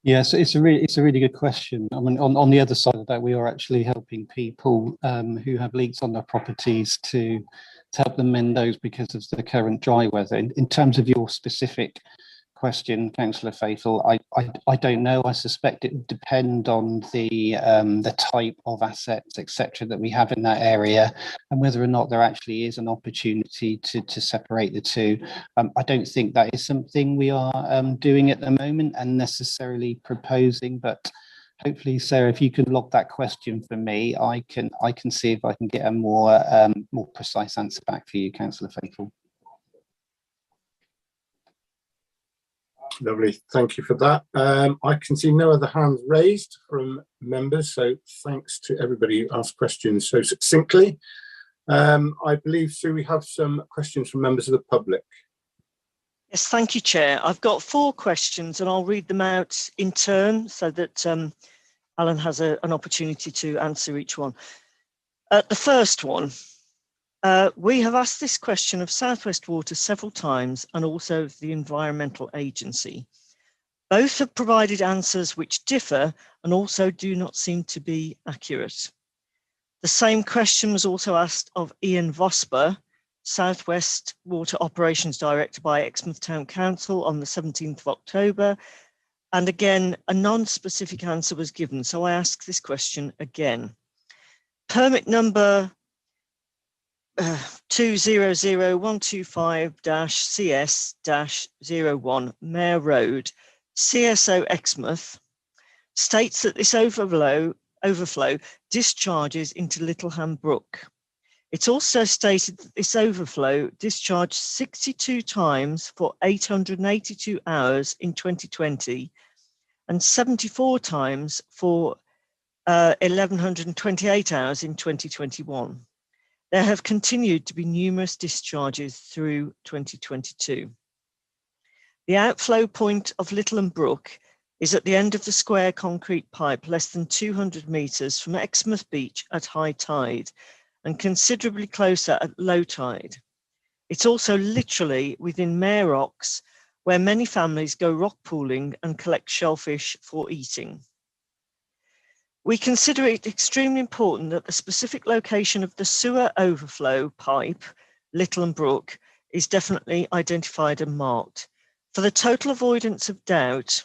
S6: Yes, it's a really good question. I mean, on the other side of that, we are actually helping people who have leaks on their properties to help them mend those because of the current dry weather. In terms of your specific question, Councillor Faithful, I don't know. I suspect it would depend on the type of assets, etc., that we have in that area, and whether or not there actually is an opportunity to separate the two. I don't think that is something we are doing at the moment and necessarily proposing, but hopefully, Sarah, if you can log that question for me, I can see if I can get a more precise answer back for you, Councillor Faithful.
S2: Lovely, thank you for that. I can see no other hands raised from members, so thanks to everybody who asked questions so succinctly. I believe, Sue, we have some questions from members of the public.
S5: Yes, thank you, Chair. I've got 4 questions and I'll read them out in turn so that Alan has an opportunity to answer each one. The first one. We have asked this question of South West Water several times and also the Environmental Agency. Both have provided answers which differ and also do not seem to be accurate. The same question was also asked of Ian Vosper, South West Water Operations Director by Exmouth Town Council on the 17th of October. And again, a non-specific answer was given. So I ask this question again. Permit number 200125-CS-01 Mayor Road, CSO Exmouth, states that this overflow discharges into Littleham Brook. It's also stated that this overflow discharged 62 times for 882 hours in 2020 and 74 times for 1128 hours in 2021. There have continued to be numerous discharges through 2022. The outflow point of Littleham Brook is at the end of the square concrete pipe less than 200 metres from Exmouth Beach at high tide and considerably closer at low tide. It's also literally within Mare Ox where many families go rock pooling and collect shellfish for eating. We consider it extremely important that the specific location of the sewer overflow pipe, Little Brook, is definitely identified and marked. For the total avoidance of doubt,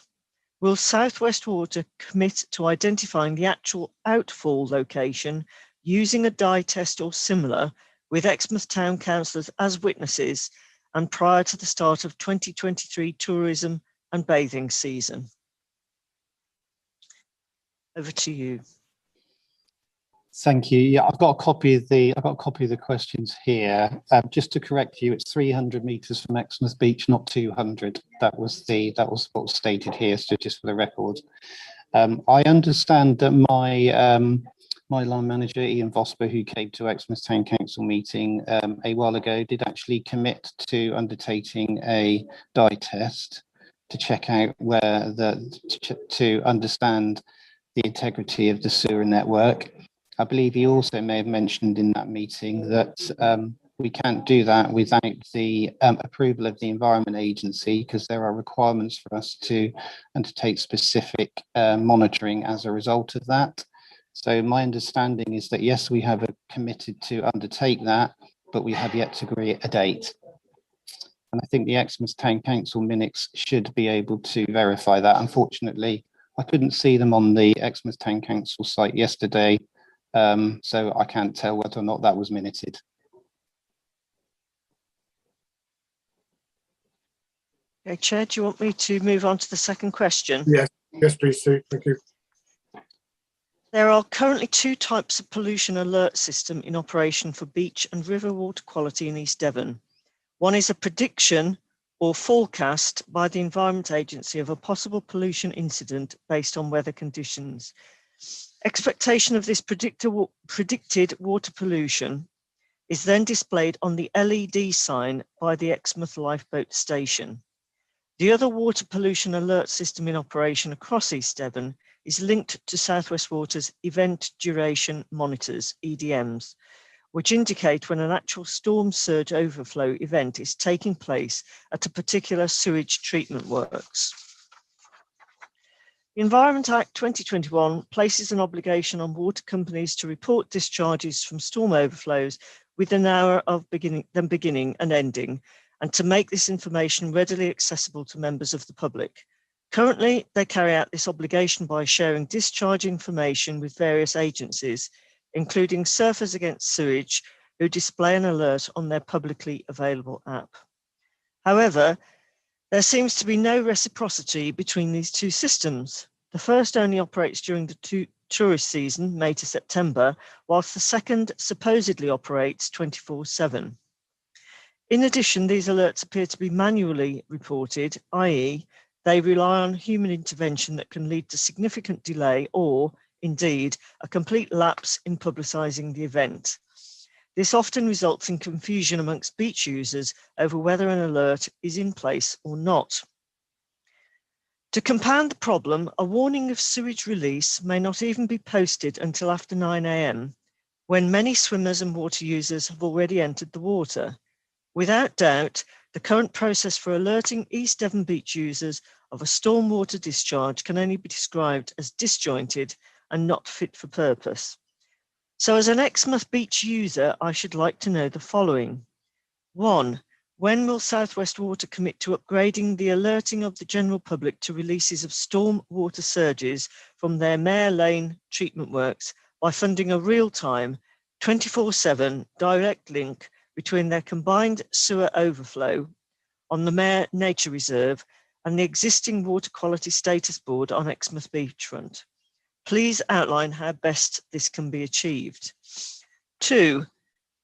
S5: will South West Water commit to identifying the actual outfall location using a dye test or similar with Exmouth Town Councillors as witnesses and prior to the start of 2023 tourism and bathing season? Over to you.
S6: Thank you. Yeah, I've got a copy of the questions here. Just to correct you, it's 300 metres from Exmouth Beach, not 200. That was what was stated here. So just for the record, I understand that my line manager Ian Vosper, who came to Exmouth Town Council meeting a while ago, did actually commit to undertaking a dye test to check out to understand the integrity of the sewer network. I believe he also may have mentioned in that meeting that we can't do that without the approval of the Environment Agency, because there are requirements for us to undertake specific monitoring as a result of that. So my understanding is that, yes, we have committed to undertake that, but we have yet to agree a date. And I think the Exmouth Town Council minutes should be able to verify that. Unfortunately, I couldn't see them on the Exmouth Town Council site yesterday. So I can't tell whether or not that was minuted.
S5: Okay, Chair, do you want me to move on to the second question?
S2: Yes, please, Sue. Thank you.
S5: There are currently two types of pollution alert system in operation for beach and river water quality in East Devon. One is a prediction or forecast by the Environment Agency of a possible pollution incident based on weather conditions. Expectation of this predicted water pollution is then displayed on the LED sign by the Exmouth Lifeboat Station. The other water pollution alert system in operation across East Devon is linked to South West Water's Event Duration Monitors, EDMs, which indicate when an actual storm surge overflow event is taking place at a particular sewage treatment works. The Environment Act 2021 places an obligation on water companies to report discharges from storm overflows within an hour of beginning and ending, and to make this information readily accessible to members of the public. Currently, they carry out this obligation by sharing discharge information with various agencies, including Surfers Against Sewage, who display an alert on their publicly available app. However, there seems to be no reciprocity between these two systems. The first only operates during the tourist season, May to September, whilst the second supposedly operates 24/7. In addition, these alerts appear to be manually reported, i.e., they rely on human intervention that can lead to significant delay or, indeed, a complete lapse in publicising the event. This often results in confusion amongst beach users over whether an alert is in place or not. To compound the problem, a warning of sewage release may not even be posted until after 9 AM, when many swimmers and water users have already entered the water. Without doubt, the current process for alerting East Devon beach users of a stormwater discharge can only be described as disjointed and not fit for purpose. So as an Exmouth Beach user, I should like to know the following. 1. When will South West Water commit to upgrading the alerting of the general public to releases of storm water surges from their Mare Lane treatment works by funding a real-time 24/7 direct link between their combined sewer overflow on the Mare Nature Reserve and the existing water quality status board on Exmouth Beachfront? Please outline how best this can be achieved. 2.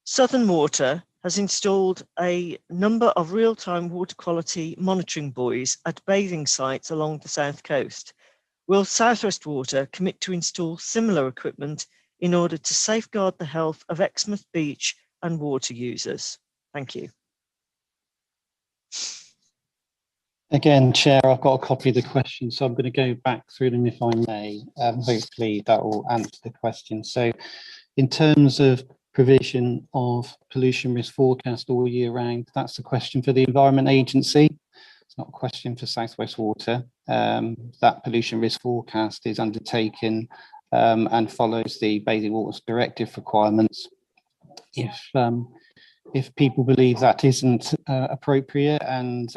S5: Southern Water has installed a number of real-time water quality monitoring buoys at bathing sites along the south coast. Will South West Water commit to install similar equipment in order to safeguard the health of Exmouth Beach and water users? Thank you.
S6: Again, Chair, I've got a copy of the question, so I'm going to go back through them if I may. Hopefully that will answer the question. So in terms of provision of pollution risk forecast all year round, that's a question for the Environment Agency. It's not a question for South West Water. That pollution risk forecast is undertaken and follows the Bathing Waters Directive requirements. If people believe that isn't appropriate and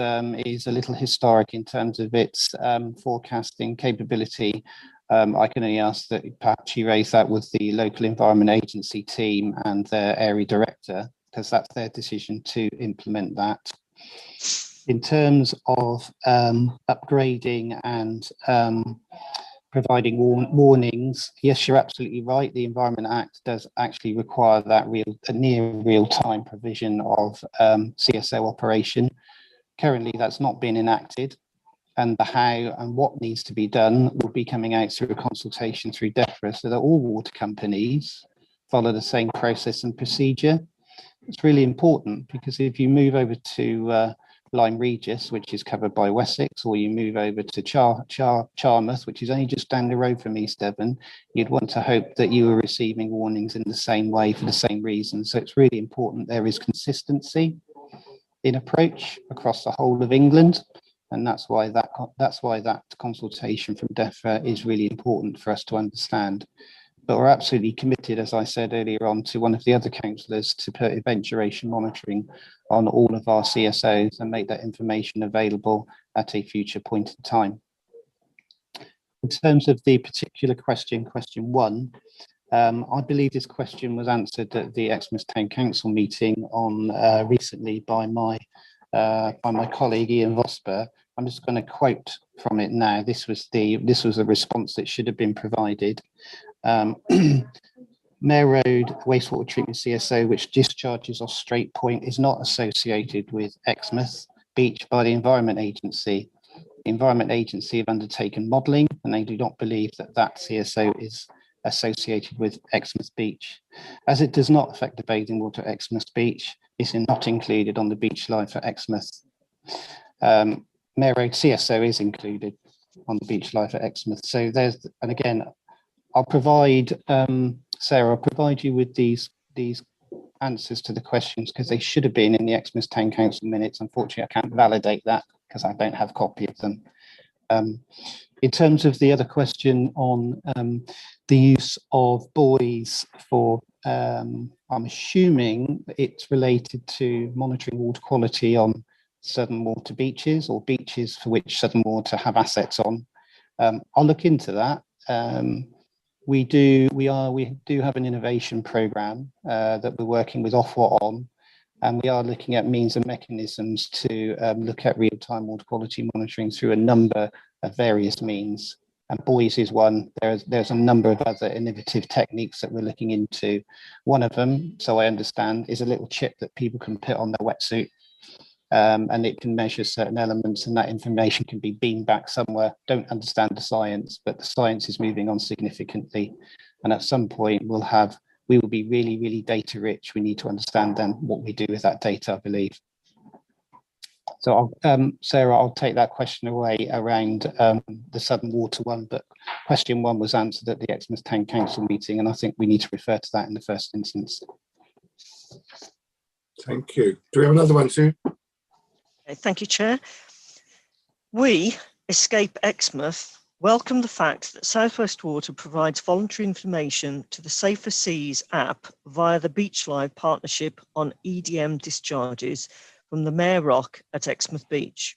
S6: is a little historic in terms of its forecasting capability, I can only ask that perhaps you raise that with the local Environment Agency team and their area director, because that's their decision to implement that. In terms of upgrading and providing warnings, yes, you're absolutely right. The Environment Act does actually require that near real-time provision of CSO operation. Currently, that's not been enacted, and the how and what needs to be done will be coming out through a consultation through DEFRA, so that all water companies follow the same process and procedure. It's really important because if you move over to Lyme Regis, which is covered by Wessex, or you move over to Charmouth, which is only just down the road from East Devon, you'd want to hope that you are receiving warnings in the same way for the same reason. So it's really important there is consistency in approach across the whole of England, and that's why that consultation from DEFRA is really important for us to understand. But we're absolutely committed, as I said earlier on, to one of the other councillors to put event duration monitoring on all of our CSOs and make that information available at a future point in time. In terms of the particular question, question 1, I believe this question was answered at the Exmouth Town Council meeting on recently by my colleague Ian Vosper. I'm just going to quote from it now. This was a response that should have been provided. Mare Road wastewater treatment CSO, which discharges off Straight Point, is not associated with Exmouth Beach by the Environment Agency. The Environment Agency have undertaken modelling, and they do not believe that that CSO is associated with Exmouth Beach. As it does not affect the bathing water at Exmouth Beach, it's not included on the beach line for Exmouth. Mare Road CSO is included on the beach line for Exmouth. So there's, and again, I'll provide, Sarah, I'll provide you with these answers to the questions because they should have been in the Exmouth Town Council minutes. Unfortunately, I can't validate that because I don't have a copy of them. In terms of the other question on the use of buoys for, I'm assuming it's related to monitoring water quality on Southern Water beaches or beaches for which Southern Water have assets on. I'll look into that. We do have an innovation program that we're working with Ofwat on, and we are looking at means and mechanisms to look at real-time water quality monitoring through a number of various means. And buoys is one. There's a number of other innovative techniques that we're looking into. One of them, so I understand, is a little chip that people can put on their wetsuit. And it can measure certain elements, and that information can be beamed back somewhere. Don't understand the science, but the science is moving on significantly. And at some point we will be really, really data rich. We need to understand then what we do with that data, I believe. So Sarah, I'll take that question away around the Southern Water one, but question 1 was answered at the Exmouth Town Council meeting, and I think we need to refer to that in the first instance.
S2: Thank you. Do we have another one, Sue?
S5: Okay, thank you, Chair. We, Escape Exmouth, welcome the fact that South West Water provides voluntary information to the Safer Seas app via the Beach Live partnership on EDM discharges from the Mare Rock at Exmouth Beach.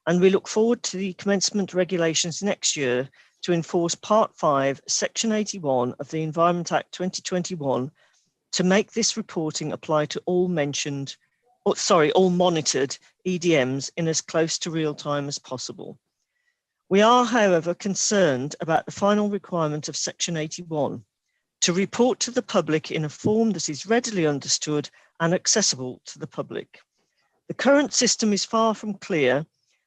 S5: And we look forward to the commencement regulations next year to enforce Part 5, Section 81 of the Environment Act 2021 to make this reporting apply to all monitored EDMs in as close to real time as possible. We are, however, concerned about the final requirement of Section 81 to report to the public in a form that is readily understood and accessible to the public. The current system is far from clear,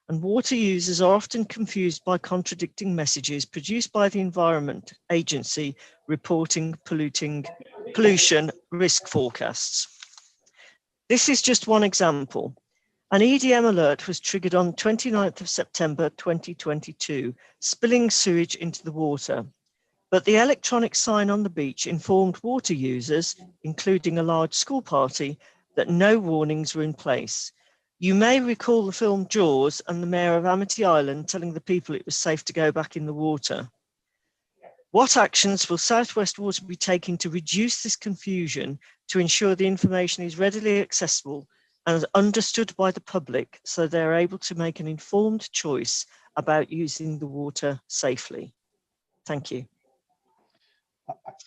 S5: and water users are often confused by contradicting messages produced by the Environment Agency reporting pollution risk forecasts. This is just one example. An EDM alert was triggered on 29th of September 2022, spilling sewage into the water. But the electronic sign on the beach informed water users, including a large school party, that no warnings were in place. You may recall the film Jaws and the mayor of Amity Island telling the people it was safe to go back in the water. What actions will South West Water be taking to reduce this confusion to ensure the information is readily accessible and understood by the public so they're able to make an informed choice about using the water safely? Thank you.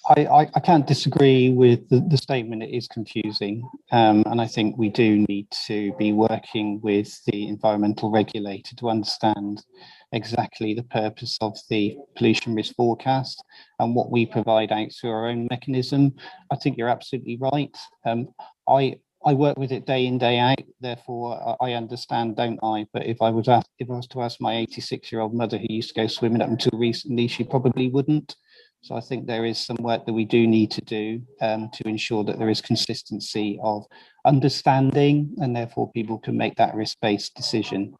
S6: I can't disagree with the statement. It is confusing, and I think we do need to be working with the environmental regulator to understand exactly the purpose of the pollution risk forecast and what we provide out through our own mechanism. I think you're absolutely right. I work with it day in, day out, therefore I understand, don't I? But if I was to ask my 86-year-old mother who used to go swimming up until recently, she probably wouldn't. So I think there is some work that we do need to do to ensure that there is consistency of understanding, and therefore people can make that risk-based decision.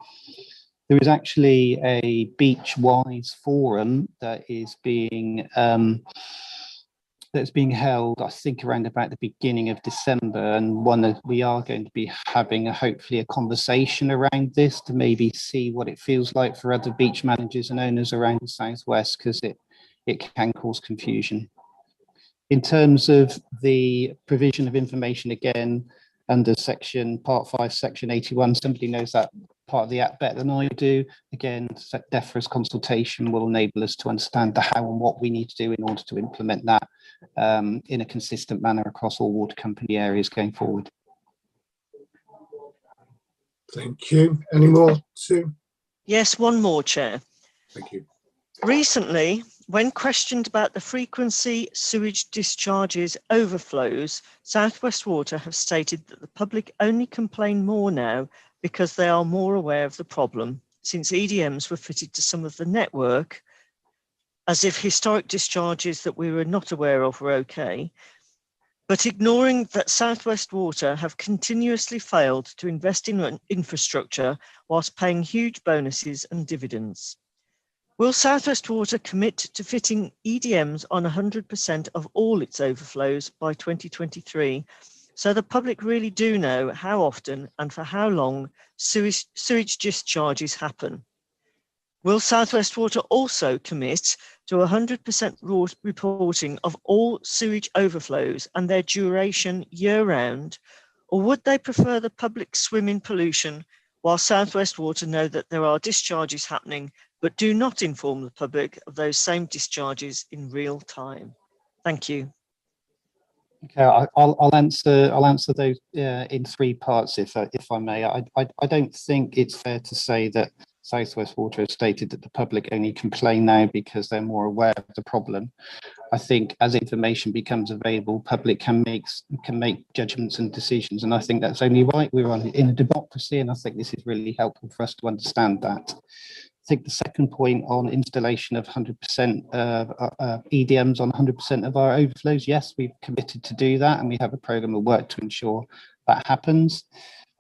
S6: There is actually a Beachwise forum that is being held, I think, around about the beginning of December, and one that we are going to be having hopefully a conversation around this to maybe see what it feels like for other beach managers and owners around the Southwest, because it can cause confusion. In terms of the provision of information, again, under Part 5, Section 81, somebody knows that part of the Act better than I do. Again, DEFRA's consultation will enable us to understand the how and what we need to do in order to implement that in a consistent manner across all water company areas going forward.
S2: Thank you. Any more, Sue?
S5: Yes, one more, Chair.
S2: Thank you.
S5: Recently, when questioned about the frequency sewage discharges overflows, South West Water have stated that the public only complain more now because they are more aware of the problem, since EDMs were fitted to some of the network, as if historic discharges that we were not aware of were okay, but ignoring that South West Water have continuously failed to invest in infrastructure whilst paying huge bonuses and dividends. Will South West Water commit to fitting EDMs on 100% of all its overflows by 2023, so the public really do know how often and for how long sewage discharges happen? Will South West Water also commit to 100% reporting of all sewage overflows and their duration year-round, or would they prefer the public swim in pollution while South West Water know that there are discharges happening but do not inform the public of those same discharges in real time? Thank you.
S6: Okay, I'll answer those in three parts, if I may. I don't think it's fair to say that South West Water has stated that the public only complain now because they're more aware of the problem. I think as information becomes available, public can make judgments and decisions, and I think that's only right. We're in a democracy, and I think this is really helpful for us to understand that. I think the second point on installation of 100% EDMs on 100% of our overflows, yes, we've committed to do that, and we have a programme of work to ensure that happens.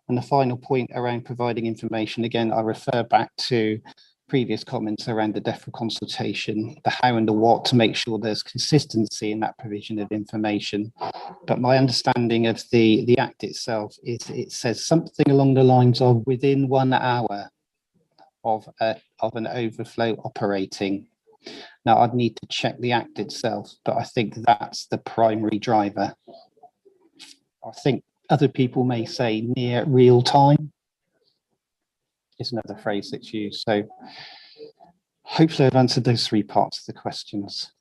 S6: And the final point around providing information, again, I refer back to previous comments around the DEFRA consultation, the how and the what, to make sure there's consistency in that provision of information. But my understanding of the Act itself is it says something along the lines of within 1 hour of an overflow operating. Now, I'd need to check the Act itself, but I think that's the primary driver. I think other people may say near real time is another phrase that's used. So hopefully I've answered those three parts of the questions.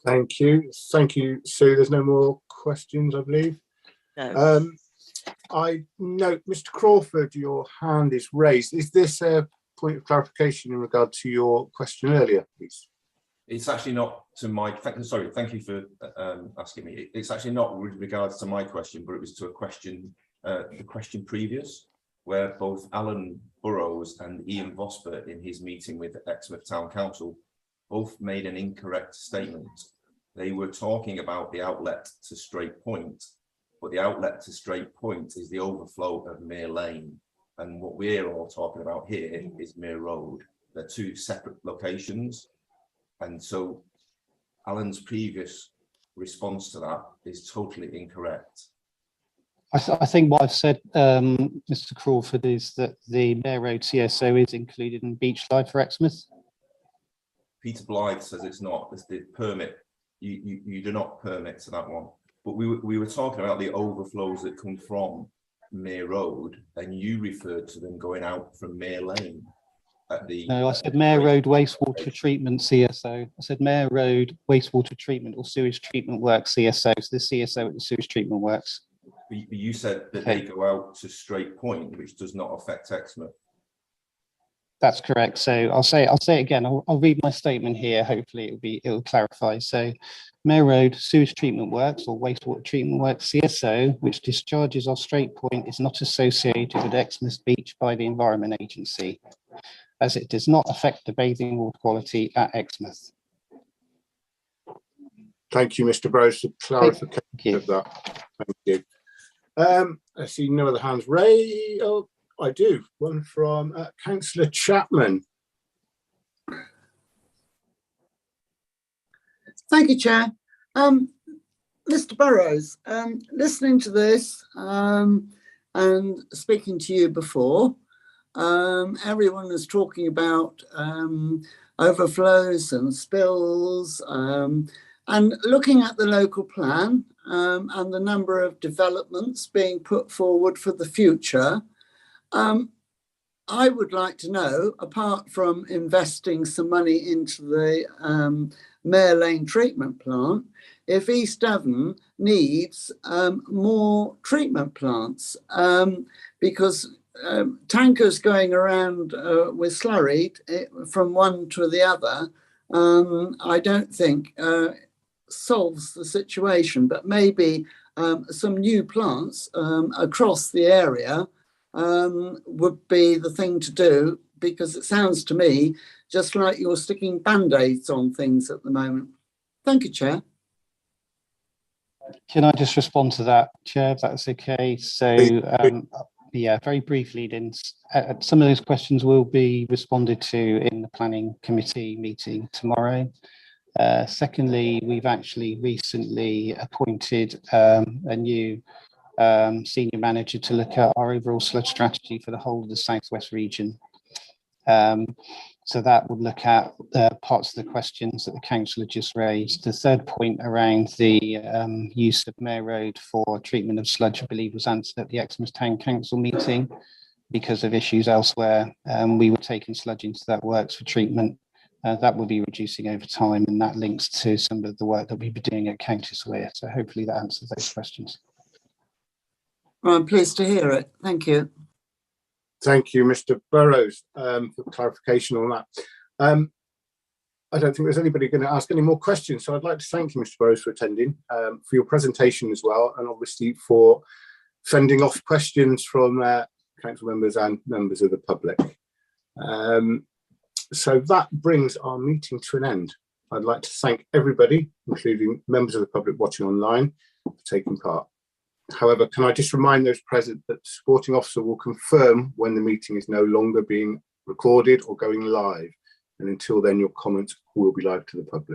S2: Thank you. Thank you, Sue. There's no more questions, I believe.
S5: No.
S2: I note, Mr. Crawford, your hand is raised. Is this a point of clarification in regard to your question earlier, please?
S11: It's actually not to my, sorry, thank you for asking me. It's actually not with regards to my question, but it was to a question, the question previous, where both Alan Burrows and Ian Vosper in his meeting with Exmouth Town Council both made an incorrect statement. They were talking about the outlet to Straight Point, but the outlet to Straight Point is the overflow of Mere Lane. And what we're all talking about here is Mere Road. They're two separate locations. And so Alan's previous response to that is totally incorrect.
S6: I think what I've said, Mr. Crawford, is that the Mayor Road CSO is included in Beach Life for Exmouth.
S11: Peter Blythe says it's not. It's the permit. You do not permit to that one. But we were talking about the overflows that come from Mere Road, and you referred to them going out from Mere Lane.
S6: No, I said Mere Road Wastewater Treatment CSO. I said Mere Road Wastewater Treatment or Sewage Treatment Works CSO. So the CSO at the Sewage Treatment Works.
S11: You said that they go out to Straight Point, which does not affect Exmouth.
S6: That's correct. So I'll say it again. I'll read my statement here. Hopefully it'll clarify. So Mere Road Sewage Treatment Works or Wastewater Treatment Works CSO, which discharges off Straight Point, is not associated with Exmouth Beach by the Environment Agency, as it does not affect the bathing water quality at Exmouth.
S2: Thank you, Mr. Burrows, for clarification of that. Thank you. I see no other hands raised. Oh, I do. One from Councillor Chapman.
S12: Thank you, Chair. Mr. Burrows, listening to this and speaking to you before, everyone was talking about overflows and spills, and looking at the local plan and the number of developments being put forward for the future. I would like to know, apart from investing some money into the Mere Lane treatment plant, if East Devon needs more treatment plants, because tankers going around with slurry from one to the other, I don't think solves the situation, but maybe some new plants across the area would be the thing to do, because it sounds to me just like you're sticking band-aids on things at the moment. Thank you, Chair.
S6: Can I just respond to that, Chair, if that's okay? So, yeah, very briefly, then, some of those questions will be responded to in the Planning Committee meeting tomorrow. Secondly, we've actually recently appointed a new senior manager to look at our overall sludge strategy for the whole of the Southwest region. So that would look at parts of the questions that the councillor just raised. The third point around the use of Mere Road for treatment of sludge, I believe, was answered at the Exmouth Town Council meeting. Because of issues elsewhere, we were taking sludge into that works for treatment. That will be reducing over time, and that links to some of the work that we'll be doing at Countess Weir. So hopefully that answers those questions.
S12: Well, I'm pleased to hear it. Thank you.
S2: Thank you, Mr. Burrows, for clarification on that. I don't think there's anybody going to ask any more questions, so I'd like to thank you, Mr. Burrows, for attending, for your presentation as well, and obviously for fending off questions from council members and members of the public. So that brings our meeting to an end. I'd like to thank everybody, including members of the public watching online, for taking part. However, can I just remind those present that the supporting officer will confirm when the meeting is no longer being recorded or going live, and until then your comments will be live to the public.